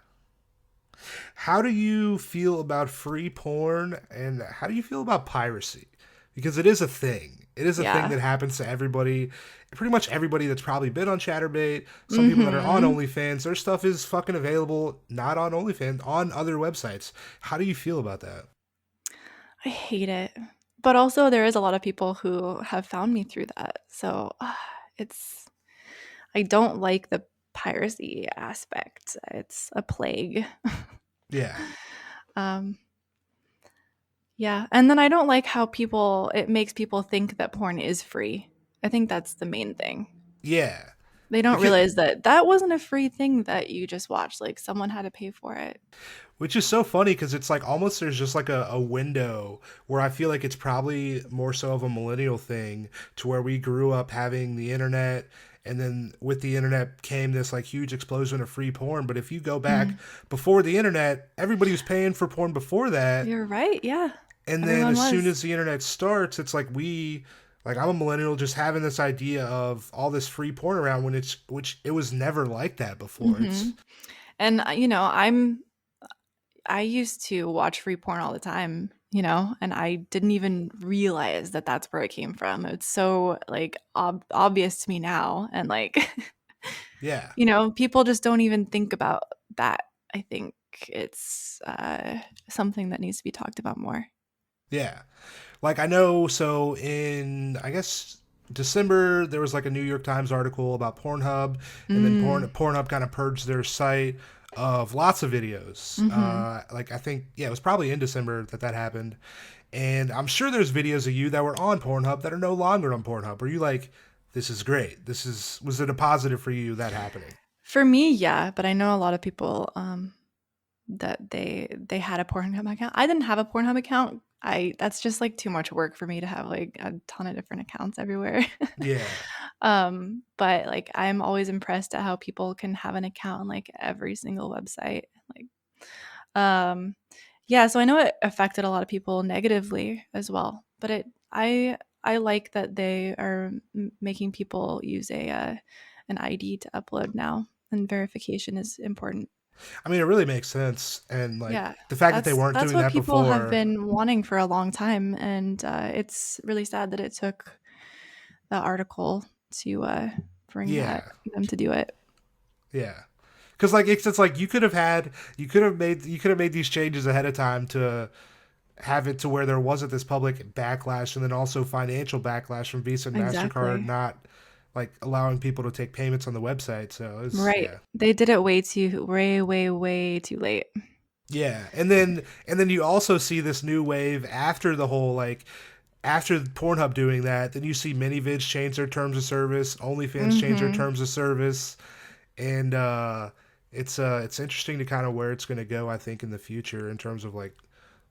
A: How do you feel about free porn and how do you feel about piracy? Because it is a thing. It is a thing
B: Yeah.
A: that happens to everybody, pretty much everybody that's probably been on Chatterbait, some people that are on
B: Mhm.
A: OnlyFans. Their stuff is fucking available, not on OnlyFans, on other websites. How do you feel about that?
B: I hate it. But also there is a lot of people who have found me through that. So, it's I don't like the piracy aspect. It's a plague.
A: Yeah.
B: um Yeah, and then I don't like how people it makes people think that porn is free. I think that's the main thing.
A: Yeah.
B: They don't
A: Because
B: realize that that wasn't a free thing that you just watched, like, someone had to pay for it.
A: Which is so funny because it's like almost there's just like a window where I feel like it's probably more so of a millennial thing to where we grew up having the internet and then with the internet came this like huge explosion of free porn. But if you go back
B: Mhm.
A: before the internet, everybody was paying for porn before that.
B: You're right, yeah.
A: And then
B: Everyone
A: as soon
B: was.
A: as the internet starts, it's like Like I'm a millennial just having this idea of all this free porn around when it's which it was never like that before.
B: Hmm.
A: It's
B: And I used to watch free porn all the time, and I didn't even realize that that's where it came from. It's so like obvious to me now, and like
A: yeah.
B: people just don't even think about that. I think it's something that needs to be talked about more.
A: Yeah. Like I know so in I guess December there was like a New York Times article about Pornhub and then
B: Mm.
A: Pornhub kind of purged their site of lots of videos.
B: Mm-hmm.
A: Like I think yeah, it was probably in December that that happened. And I'm sure there's videos of you that were on Pornhub that are no longer on Pornhub. Were you like this is great. This is was it a positive for you that happening?
B: For me, yeah, but I know a lot of people that they had a Pornhub account. I didn't have a Pornhub account. I That's just like too much work for me to have like a ton of different accounts everywhere.
A: Yeah.
B: But like I'm always impressed at how people can have an account on like every single website. Like um yeah, so I know it affected a lot of people negatively as well, but I like that they are making people use a an ID to upload now, and verification is important.
A: I mean, it really makes sense, and like
B: Yeah,
A: the fact that they weren't
B: that's
A: doing
B: what
A: that
B: people have
A: before.
B: been wanting for a long time, and it's really sad that it took the article to bring that
A: Yeah,
B: them to do it.
A: yeah, because like it's like you could have made these changes ahead of time to have it to where there wasn't this public backlash and then also financial backlash from Visa and Mastercard
B: Exactly.
A: not like allowing people to take payments on the website. So it's
B: Right.
A: yeah.
B: They did it way too late.
A: Yeah, and then you also see this new wave after the whole like after Pornhub doing that, then you see ManyVids change their terms of service, OnlyFans change their
B: Mhm.
A: terms of service, and it's interesting to kind of where it's going to go. I think in the future in terms of like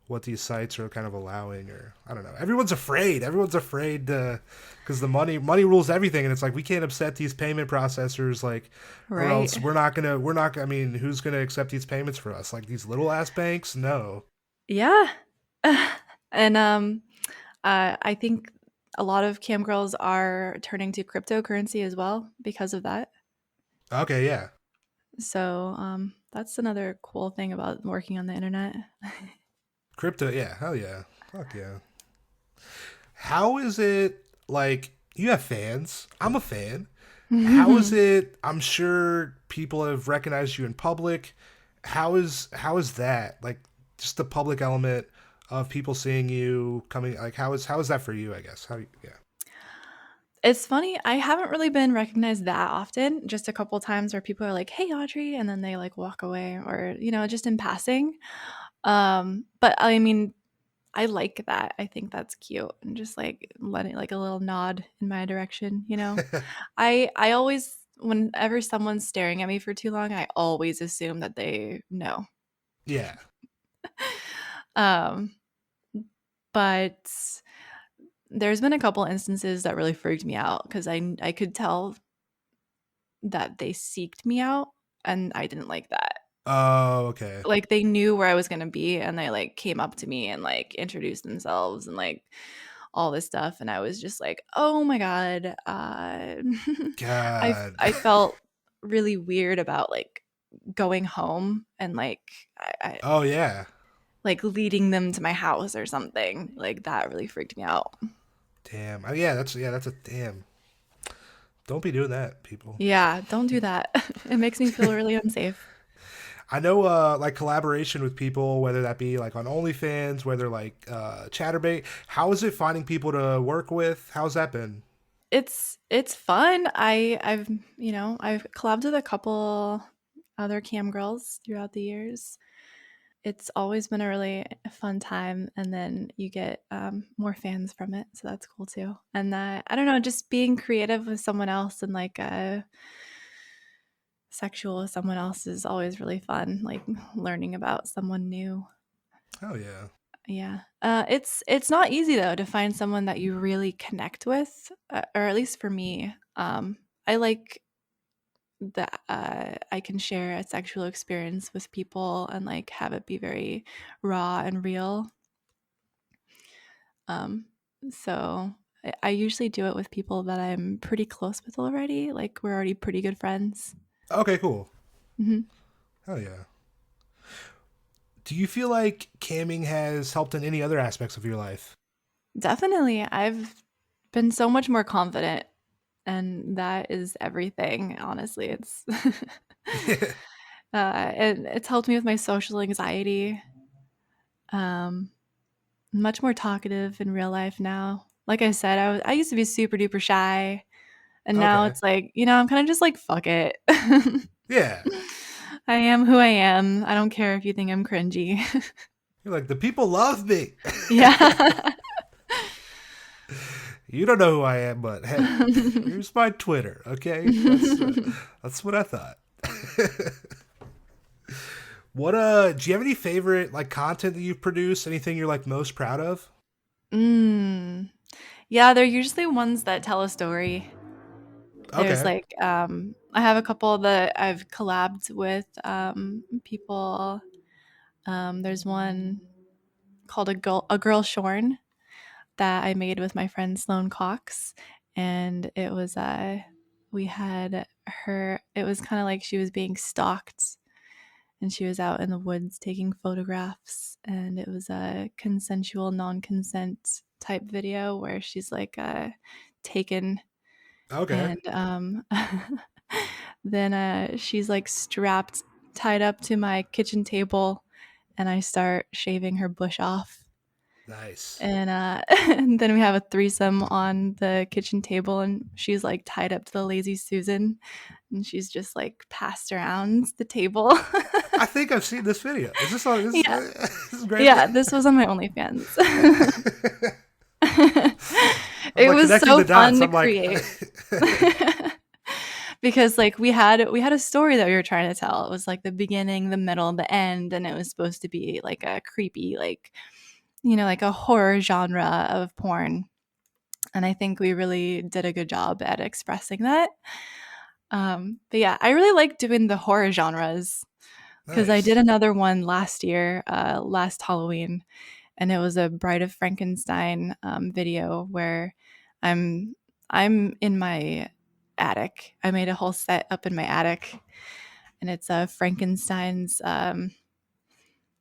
A: what these sites are kind of allowing, or I don't know. Everyone's afraid. Everyone's afraid because the money rules everything, and it's like we can't upset these payment processors, like, or
B: Right.
A: else we're not. I mean, who's gonna accept these payments for us? Like these little ass banks? No.
B: Yeah. And I think a lot of cam girls are turning to cryptocurrency as well because of that.
A: Okay, yeah.
B: So that's another cool thing about working on the internet.
A: Crypto, yeah, hell yeah. Fuck yeah. How is it like you have fans? I'm a fan. How is it I'm sure people have recognized you in public. How is that? Like just the public element of people seeing you coming like how is that for you, I guess? How yeah.
B: It's funny, I haven't really been recognized that often, just a couple times where people are like, "Hey, Audrey," and then they, like, walk away or, just in passing. But, I mean, I like that, I think that's cute, and just, like, letting like, a little nod in my direction, you know? I always whenever someone's staring at me for too long, I always assume that they know.
A: yeah.
B: Um, but there's been a couple instances that really freaked me out because I could tell that they seeked me out, and I didn't like that.
A: Oh, okay.
B: Like, they knew where I was gonna be, and they, like, came up to me and, like, introduced themselves and, like, all this stuff, and I was just like, "Oh my god."
A: God.
B: I felt really weird about, like, going home and, like, I
A: Oh yeah.
B: like, leading them to my house or something. Like, that really freaked me out.
A: Damn. Yeah, that's a damn. Don't be doing that, people.
B: Yeah, don't do that. It makes me feel really unsafe.
A: I know like collaboration with people, whether that be like on OnlyFans, whether like Chatterbait. How is it finding people to work with? How's that been?
B: It's fun. I've collabed with a couple other cam girls throughout the years. It's always been a really fun time, and then you get more fans from it, so that's cool too. And I don't know, just being creative with someone else and like sexual with someone else is always really fun. Like learning about someone new.
A: Oh yeah.
B: Yeah, it's not easy though to find someone that you really connect with, or at least for me. I like that I can share a sexual experience with people and like have it be very raw and real. Um, so I usually do it with people that I'm pretty close with already. Like we're already pretty good friends.
A: Okay, cool.
B: Hmm.
A: Hell yeah. Do you feel like camming has helped in any other aspects of your life?
B: Definitely. I've been so much more confident, and that is everything, honestly. It's and it's helped me with my social anxiety. Um, Much more talkative in real life now. Like I said, I used to be super duper shy, and now
A: Okay.
B: it's like, I'm kind of just like, fuck it.
A: Yeah.
B: I am who I am. I don't care if you think I'm cringy.
A: You're like, the people love me.
B: Yeah.
A: You don't know who I am, but hey, here's my Twitter. Okay, that's what I thought. What do you have any favorite like content that you've produced? Anything you're like most proud of?
B: Mm. Yeah, they're usually ones that tell a story. There's
A: Okay.
B: like, I have a couple that I've collabed with people. There's one called a girl shorn that I made with my friend Sloane Cox, and it was we had her. It was kind of like she was being stalked, and she was out in the woods taking photographs, and it was a consensual non-consent type video where she's like taken,
A: Okay.
B: and then she's like strapped, tied up to my kitchen table, and I start shaving her bush off.
A: Nice.
B: And and then we have a threesome on the kitchen table, and she's like tied up to the lazy Susan, and she's just like passed around the table.
A: I think I've seen this video. Is this on? This,
B: Yeah,
A: this is great.
B: yeah. This was on my OnlyFans.
A: I'm
B: It
A: like
B: was
A: connecting
B: so
A: the dots.
B: fun to
A: I'm like,
B: create. Because like we had a story that we were trying to tell. It was like the beginning, the middle, the end, and it was supposed to be like a creepy, like, like a horror genre of porn. And I think we really did a good job at expressing that. But yeah, I really like doing the horror genres because I did
A: nice.
B: another one last year, last Halloween, and it was a Bride of Frankenstein video where I'm I'm in my attic. I made a whole set up in my attic, and it's Frankenstein's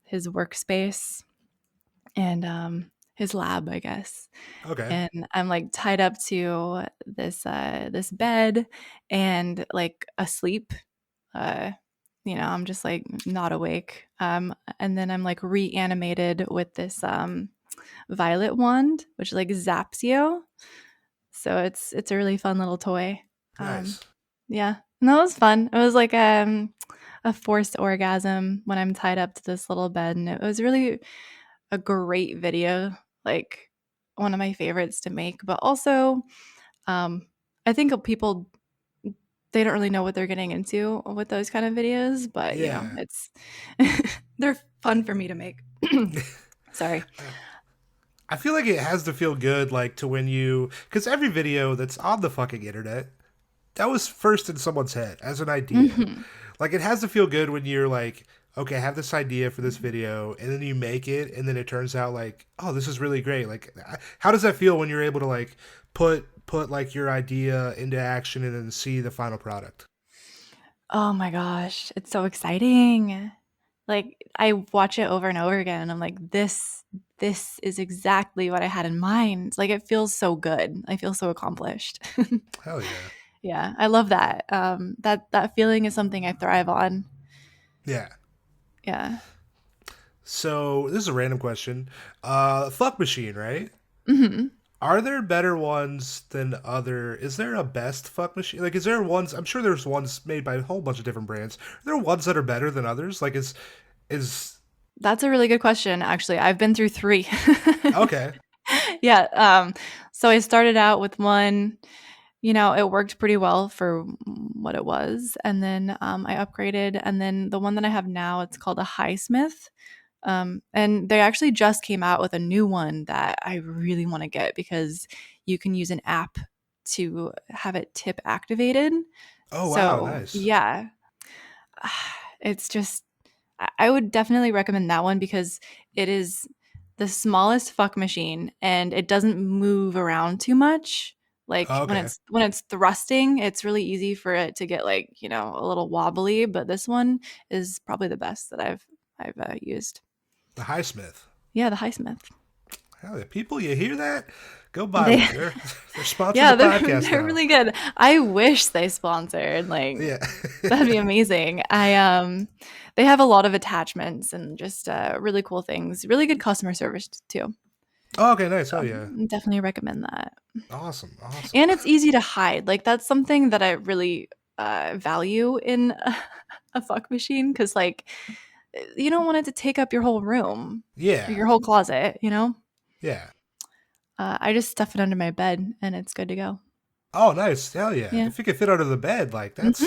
B: his workspace and his lab, I guess.
A: Okay.
B: And I'm like tied up to this bed and like asleep. Uh, I'm just like not awake. And then I'm like reanimated with this violet wand, which like zaps you. So it's a really fun little toy. Um,
A: Nice.
B: yeah, and that was fun. It was like a forced orgasm when I'm tied up to this little bed, and it was really a great video. Like one of my favorites to make, but also um, I think people they don't really know what they're getting into with those kind of videos, but
A: Yeah.
B: it's they're fun for me to make. Sorry.
A: I feel like it has to feel good, like to when you, because every video that's on the fucking internet, that was first in someone's head as an idea.
B: Hmm.
A: Like it has to feel good when you're like, okay, I have this idea for this video, and then you make it, and then it turns out like, oh, this is really great. Like, how does that feel when you're able to like put like your idea into action and then see the final product?
B: Oh my gosh, it's so exciting. Like I watch it over and over again and I'm like this is exactly what I had in mind. Like it feels so good. I feel so accomplished.
A: Hell yeah,
B: Yeah, I love that. That feeling is something I thrive on.
A: yeah.
B: Yeah.
A: So this is a random question. Fuck machine, right?
B: Mhm.
A: Are there better ones than other? Is there a best fuck machine? Like, is there ones? I'm sure there's ones made by a whole bunch of different brands. Are there ones that are better than others? Like, is
B: That's a really good question, actually. I've been through 3.
A: okay,
B: Yeah, so I started out with one, it worked pretty well for what it was, and then, I upgraded, and then the one that I have now, it's called a Highsmith, and they actually just came out with a new one that I really wanna get because you can use an app to have it tip activated.
A: oh wow,
B: So,
A: nice.
B: yeah, it's just I would definitely recommend that one because it is the smallest fuck machine, and it doesn't move around too much. Like
A: Okay.
B: when it's thrusting, it's really easy for it to get like, a little wobbly, but this one is probably the best that I've used.
A: The Highsmith.
B: Yeah, the Highsmith.
A: Hell yeah. People, you hear that? Go buy
B: They
A: one. They're sponsoring
B: Yeah,
A: the
B: they're
A: podcast
B: they're
A: now.
B: really good. I wish they sponsored, like,
A: Yeah.
B: that'd be amazing. They have a lot of attachments and just, really cool things. Really good customer service too.
A: Oh, okay, nice.
B: So,
A: Hell yeah.
B: definitely recommend that.
A: Awesome. Awesome.
B: And it's easy to hide. Like, that's something that I really, value in a fuck machine because, like, you don't want it to take up your whole room or
A: Yeah.
B: your whole closet, you know?
A: Yeah.
B: I just stuff it under my bed and it's good to go.
A: Oh, nice. Hell yeah.
B: Yeah.
A: If it could fit under the bed, like
B: Mhm.
A: that's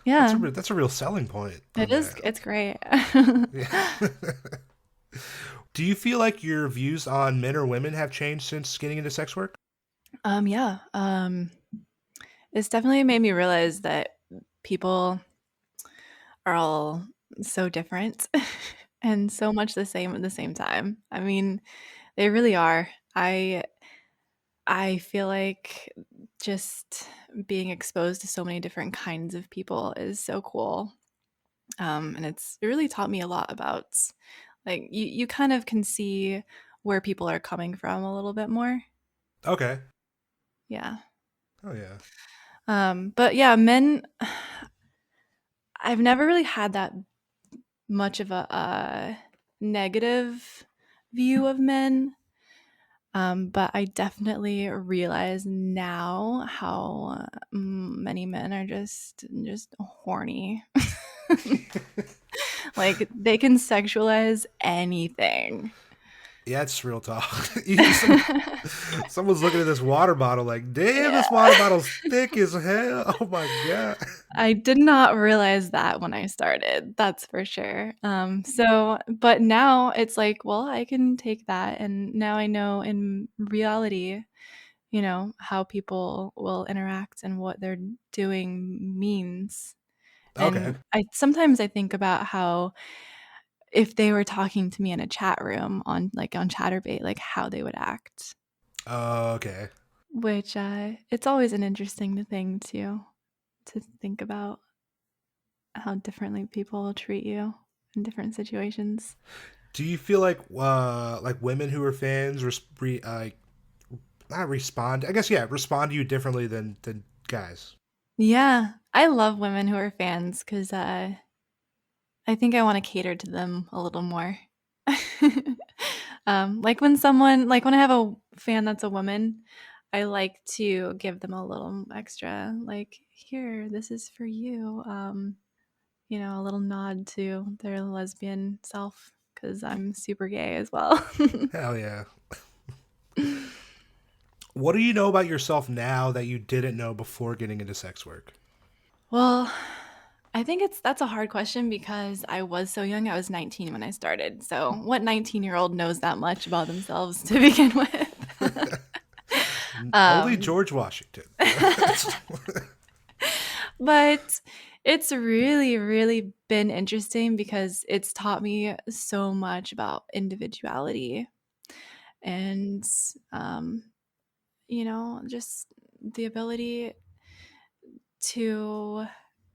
B: Yeah.
A: that's a real selling point
B: It
A: on
B: is
A: that.
B: it's great.
A: Yeah. Do you feel like your views on men or women have changed since getting into sex work?
B: Yeah, it's definitely made me realize that people are all so different and so much the same at the same time. I mean, they really are. I feel like just being exposed to so many different kinds of people is so cool. And it really taught me a lot about, like, you kind of can see where people are coming from a little bit more.
A: Okay.
B: Yeah.
A: Oh yeah.
B: But yeah, men, I've never really had that much of a negative view of men. But I definitely realize now how many men are just horny. Like they can sexualize anything.
A: Yeah, it's real talk. Someone's looking at this water bottle like, damn,
B: Yeah.
A: this water bottle's thick as hell. Oh my god.
B: I did not realize that when I started, that's for sure. But now it's like, well, I can take that, and now I know in reality, how people will interact and what they're doing means.
A: Okay.
B: And I think about how if they were talking to me in a chat room on Chatterbait, like how they would act,
A: Okay.
B: which it's always an interesting thing to think about how differently people will treat you in different situations.
A: Do you feel like women who are fans not respond? I guess yeah, respond to you differently than guys.
B: Yeah, I love women who are fans because I think I want to cater to them a little more. Like when I have a fan that's a woman, I like to give them a little extra, like, here, this is for you. A little nod to their lesbian self because I'm super gay as well.
A: Hell yeah. What do you know about yourself now that you didn't know before getting into sex work?
B: Well, I think that's a hard question because I was so young. I was 19 when I started. So, what 19-year-old knows that much about themselves to begin with?
A: Only
B: um,
A: George Washington.
B: but it's really, really been interesting because it's taught me so much about individuality and, just the ability to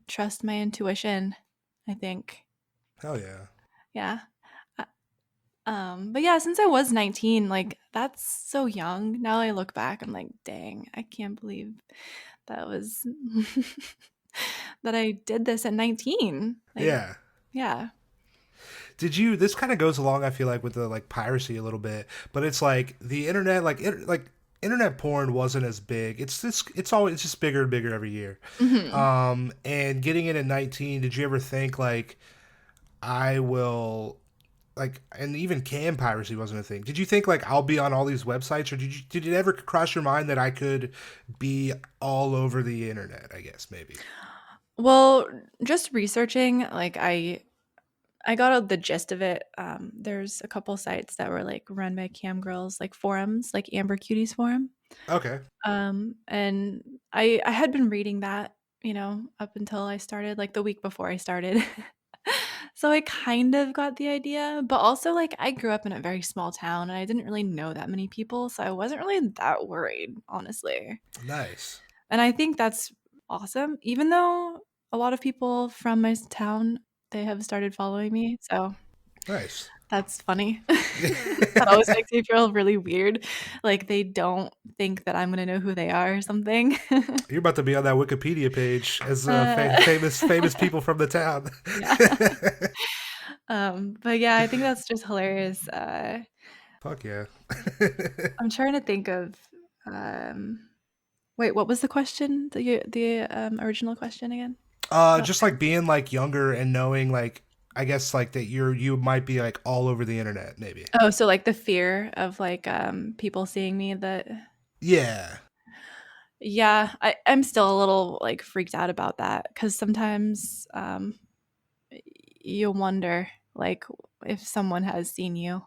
B: trust my intuition, I think.
A: Hell yeah.
B: Yeah. Uh, but yeah, since I was 19, like that's so young. Now I look back, I'm like, dang, I can't believe that was that I did this at 19. Like,
A: Yeah.
B: yeah.
A: Did you? This kind of goes along. I feel like with the like piracy a little bit, but it's like the internet, like internet porn wasn't as big. It's just bigger and bigger every year.
B: Hmm.
A: And getting in at 19, did you ever think like I will like, and even cam piracy wasn't a thing. Did you think like I'll be on all these websites, or did it ever cross your mind that I could be all over the internet? I guess maybe.
B: Well, just researching, like I got the gist of it. There's a couple sites that were like run by cam girls, like forums, like Amber Cuties forum.
A: Okay.
B: And I had been reading that, up until I started, like the week before I started. So I kind of got the idea, but also like I grew up in a very small town and I didn't really know that many people, so I wasn't really that worried, honestly.
A: Nice.
B: And I think that's awesome, even though a lot of people from my town, they have started following me. So
A: Nice.
B: that's funny. That always makes me feel really weird. Like they don't think that I'm gonna know who they are or something.
A: You're about to be on that Wikipedia page as
B: uh,
A: famous people from the town.
B: yeah. But yeah, I think that's just hilarious.
A: Fuck yeah.
B: I'm trying to think of um wait, what was the question? The original question again? About
A: Just like being like younger and knowing like I guess like that you might be like all over the internet maybe.
B: oh, so like the fear of like people seeing me that
A: Yeah.
B: yeah, I'm still a little like freaked out about that because sometimes you wonder like if someone has seen you.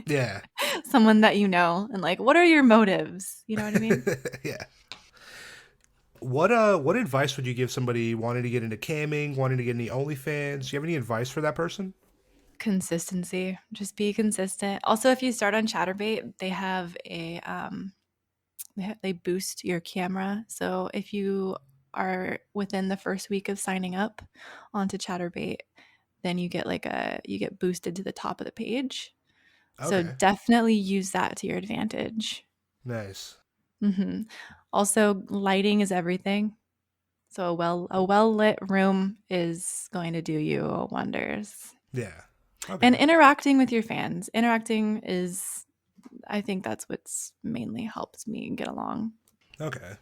A: Yeah.
B: Someone that you know and like what are your motives? You know what I mean?
A: Yeah. What advice would you give somebody wanting to get into camming, wanting to get into OnlyFans? Do you have any advice for that person?
B: Consistency. Just be consistent. Also, if you start on Chatterbait, they have a they boost your camera. So if you are within the first week of signing up onto Chatterbait, then you get boosted to the top of the page. So
A: Okay.
B: definitely use that to your advantage.
A: Nice.
B: hmm Also, lighting is everything. So a well lit room is going to do you wonders.
A: Yeah.
B: And
A: Okay.
B: interacting with your fans. Interacting is I think that's what's mainly helped me get along.
A: Okay.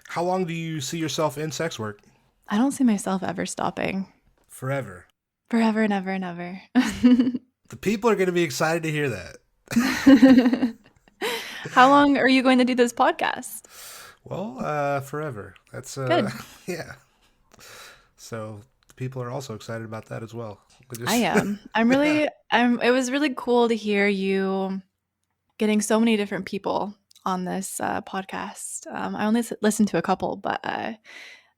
A: How long do you see yourself in sex work?
B: I don't see myself ever stopping.
A: Forever.
B: Forever and ever and ever.
A: The people are going to be excited to hear that.
B: How long are you going to do this podcast?
A: Well, forever. That's
B: Good.
A: yeah. So the people are also excited about that as well. We
B: I
A: just
B: am.
A: yeah.
B: It was really cool to hear you getting so many different people on this podcast. I only listened to a couple, but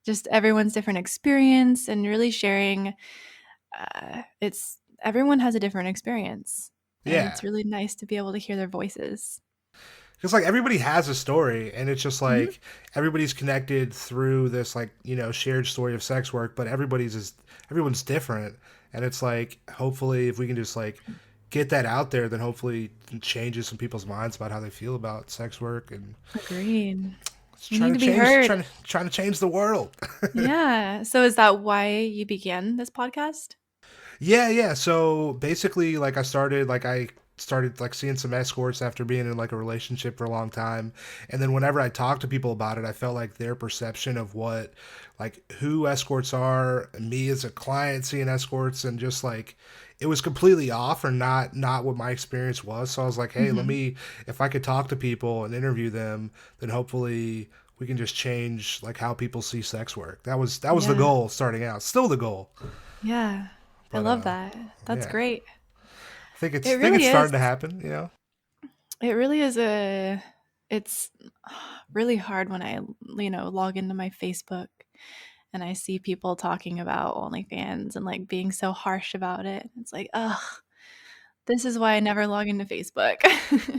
B: just everyone's different experience and really sharing. It's everyone has a different experience, and
A: Yeah.
B: it's really nice to be able to hear their voices.
A: Because like everybody has a story, and it's just
B: Mhm.
A: like everybody's connected through this like shared story of sex work, but everyone's different, and it's like hopefully if we can just like get that out there, then hopefully it changes some people's minds about how they feel about sex work, and
B: Agreed.
A: it's
B: We
A: trying
B: need
A: to
B: to be
A: change
B: heard.
A: trying to change the world.
B: Yeah. So is that why you began this podcast?
A: Yeah, yeah. So basically, like I started like seeing some escorts after being in like a relationship for a long time, and then whenever I talked to people about it, I felt like their perception of what like who escorts are, me as a client seeing escorts, and just like it was completely off or not what my experience was. So I was like, hey, let
B: Mhm.
A: me if I could talk to people and interview them, then hopefully we can just change like how people see sex work. That was the
B: Yeah.
A: goal starting out. Still the goal.
B: Yeah. I
A: But
B: love that. That's
A: yeah.
B: great.
A: I
B: It
A: think it's
B: really
A: starting
B: is.
A: to happen.
B: It really is a it's really hard when I, log into my Facebook and I see people talking about OnlyFans and like being so harsh about it. It's like, ugh, this is why I never log into Facebook.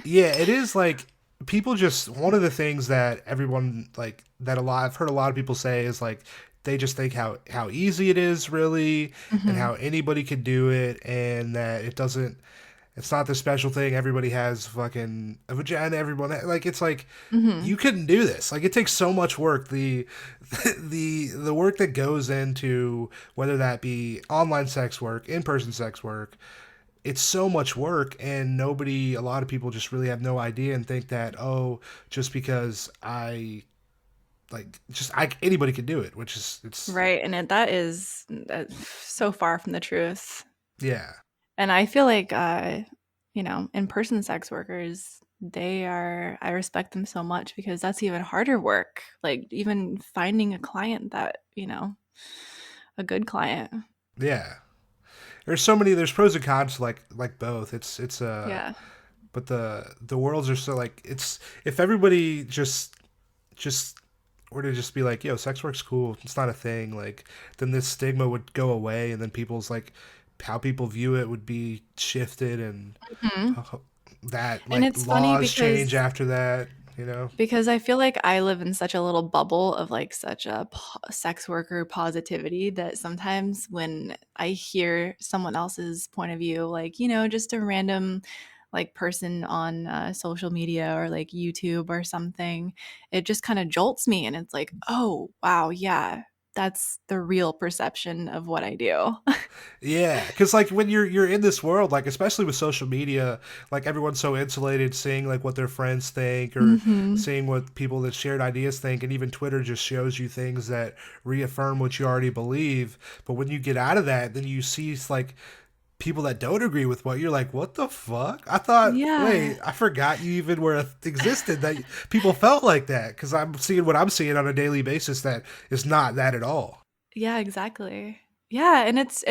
A: Yeah, it is like people just one of the things that everyone like that a lot I've heard a lot of people say is like they just think how easy it is really and
B: hmm
A: how anybody could do it and that it's not the special thing everybody has fucking a vagina like it's like
B: hmm
A: you couldn't do this like it takes so much work the work that goes into whether that be online sex work in-person sex work it's so much work and a lot of people just really have no idea and think that oh just because anybody could do it which is it's
B: Right. And that is so far from the truth.
A: yeah
B: And I feel like, in person sex workers, I respect them so much because that's even harder work. Like, even finding a client that, a good client.
A: yeah there's pros and cons to like both it's
B: Yeah.
A: but the worlds are so like it's if everybody just were to just be like, yo, sex work's cool, it's not a thing, like, then this stigma would go away, and then people's like how people view it would be shifted, and
B: Mhm.
A: uh, that
B: And
A: like
B: it's funny
A: laws change
B: because
A: after that, you know?
B: I feel like I live in such a little bubble of like such a sex worker positivity that sometimes when I hear someone else's point of view, like, just a random like person on social media or like YouTube or something, it just kind of jolts me. And it's like, oh, wow, yeah, that's the real perception of what I do.
A: Yeah, because like when you're in this world, like especially with social media, like everyone's so insulated, seeing like what their friends think or
B: Hmm.
A: seeing what people that shared ideas think, and even Twitter just shows you things that reaffirm what you already believe. But when you get out of that, then you see like people that don't agree with what you're like, what the fuck? I thought,
B: Yeah.
A: wait, I forgot you even were existed that people felt like that because I'm seeing what I'm seeing on a daily basis that is not that at all.
B: Yeah, exactly. Yeah, and it's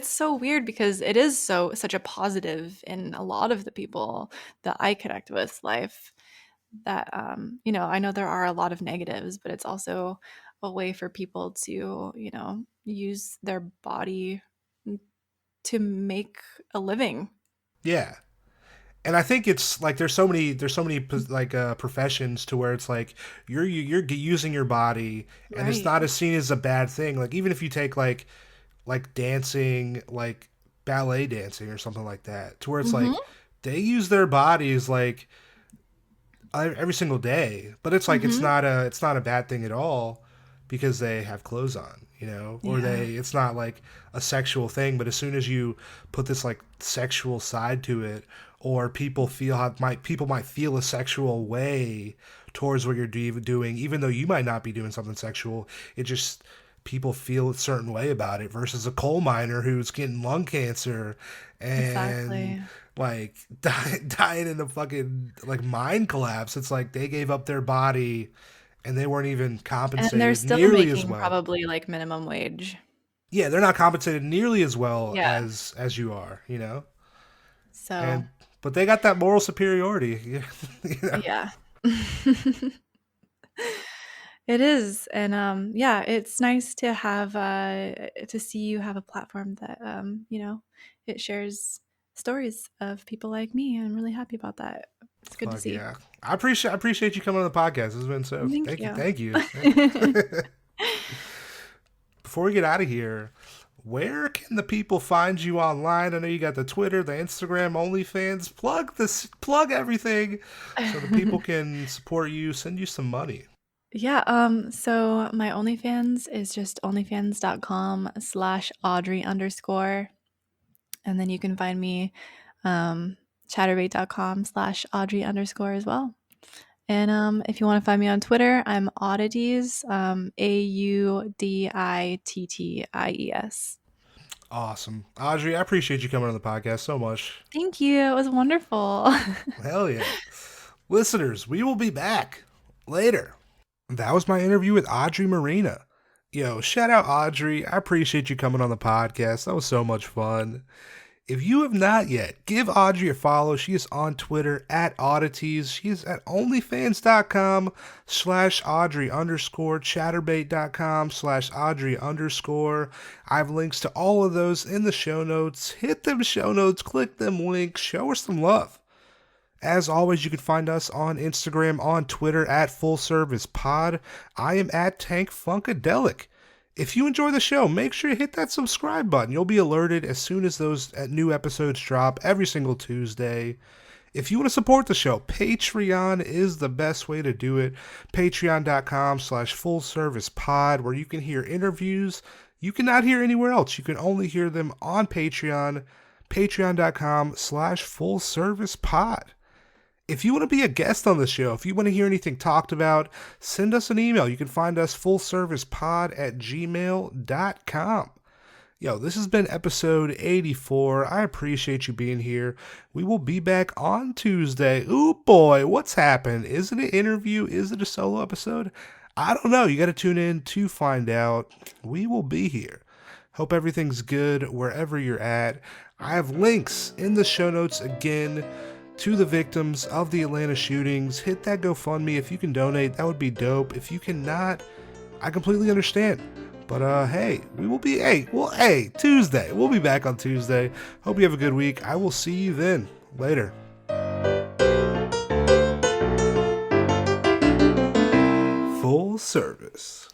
B: so weird because it is such a positive in a lot of the people that I connect with life that I know there are a lot of negatives, but it's also a way for people to, use their body to make a living.
A: Yeah. And I think it's like there's so many like professions to where it's like you're using your body, and it's
B: Right.
A: not as seen as a bad thing. Like even if you take like dancing, like ballet dancing or something like that, to where it's
B: Mhm.
A: like they use their bodies like every single day, but it's like
B: Mhm.
A: it's not a bad thing at all because they have clothes on, or
B: Yeah.
A: it's not like a sexual thing. But as soon as you put this like sexual side to it, or people might feel a sexual way towards what you're doing, even though you might not be doing something sexual, it just people feel a certain way about it versus a coal miner who's getting lung cancer and
B: Exactly.
A: like dying in a fucking like mine collapse. It's like they gave up their body and they weren't even
B: And they're
A: compensated
B: still
A: nearly as
B: making
A: well.
B: probably like minimum wage.
A: Yeah, they're not compensated nearly as well
B: Yeah.
A: as you are.
B: So,
A: And but they got that moral superiority. you know?
B: yeah. It is, and, yeah, it's nice to have, to see you have a platform that, it shares stories of people like me, and I'm really happy about that. It's good to
A: Fuck
B: see.
A: yeah. I appreciate you coming on the podcast. This has been so
B: Thank
A: thank you.
B: you.
A: Thank you. Before we get out of here, where can the people find you online? I know you got the Twitter, the Instagram, OnlyFans. Plug everything so the people can support you, send you some money.
B: Yeah, so my OnlyFans is just onlyfans.com/Audrey underscore, and then you can find me, chatterbait.com/Audrey underscore as well. And if you want to find me on Twitter, I'm Oddities, AUDITTIES.
A: Awesome. Audrey, I appreciate you coming on the podcast so much.
B: Thank you. It was wonderful.
A: Hell yeah. Listeners, we will be back later. That was my interview with Audrey Marina. Yo, shout out Audrey. I appreciate you coming on the podcast. That was so much fun. If you have not yet, give Audrey a follow. She is on Twitter at oddities. She is at onlyfans.com/Audrey underscore, chatterbait.com/Audrey underscore. I have links to all of those in the show notes. Hit them show notes, click them links, show her some love. As always, you can find us on Instagram, on Twitter at Full Service Pod. I am at Tank Funkadelic. If you enjoy the show, make sure you hit that subscribe button. You'll be alerted as soon as those new episodes drop every single Tuesday. If you want to support the show, Patreon is the best way to do it. Patreon.com/Full Service Pod, where you can hear interviews you cannot hear anywhere else. You can only hear them on Patreon. Patreon.com/Full Service Pod. If you want to be a guest on the show, if you want to hear anything talked about, send us an email. You can find us fullservicepod@gmail.com. Yo, this has been episode 84. I appreciate you being here. We will be back on Tuesday. Ooh, boy, what's happened? Is it an interview? Is it a solo episode? I don't know. You got to tune in to find out. We will be here. Hope everything's good wherever you're at. I have links in the show notes again to the victims of the Atlanta shootings. Hit that GoFundMe. If you can donate, that would be dope. If you cannot, I completely understand. But hey, Tuesday. We'll be back on Tuesday. Hope you have a good week. I will see you then. Later. Full service.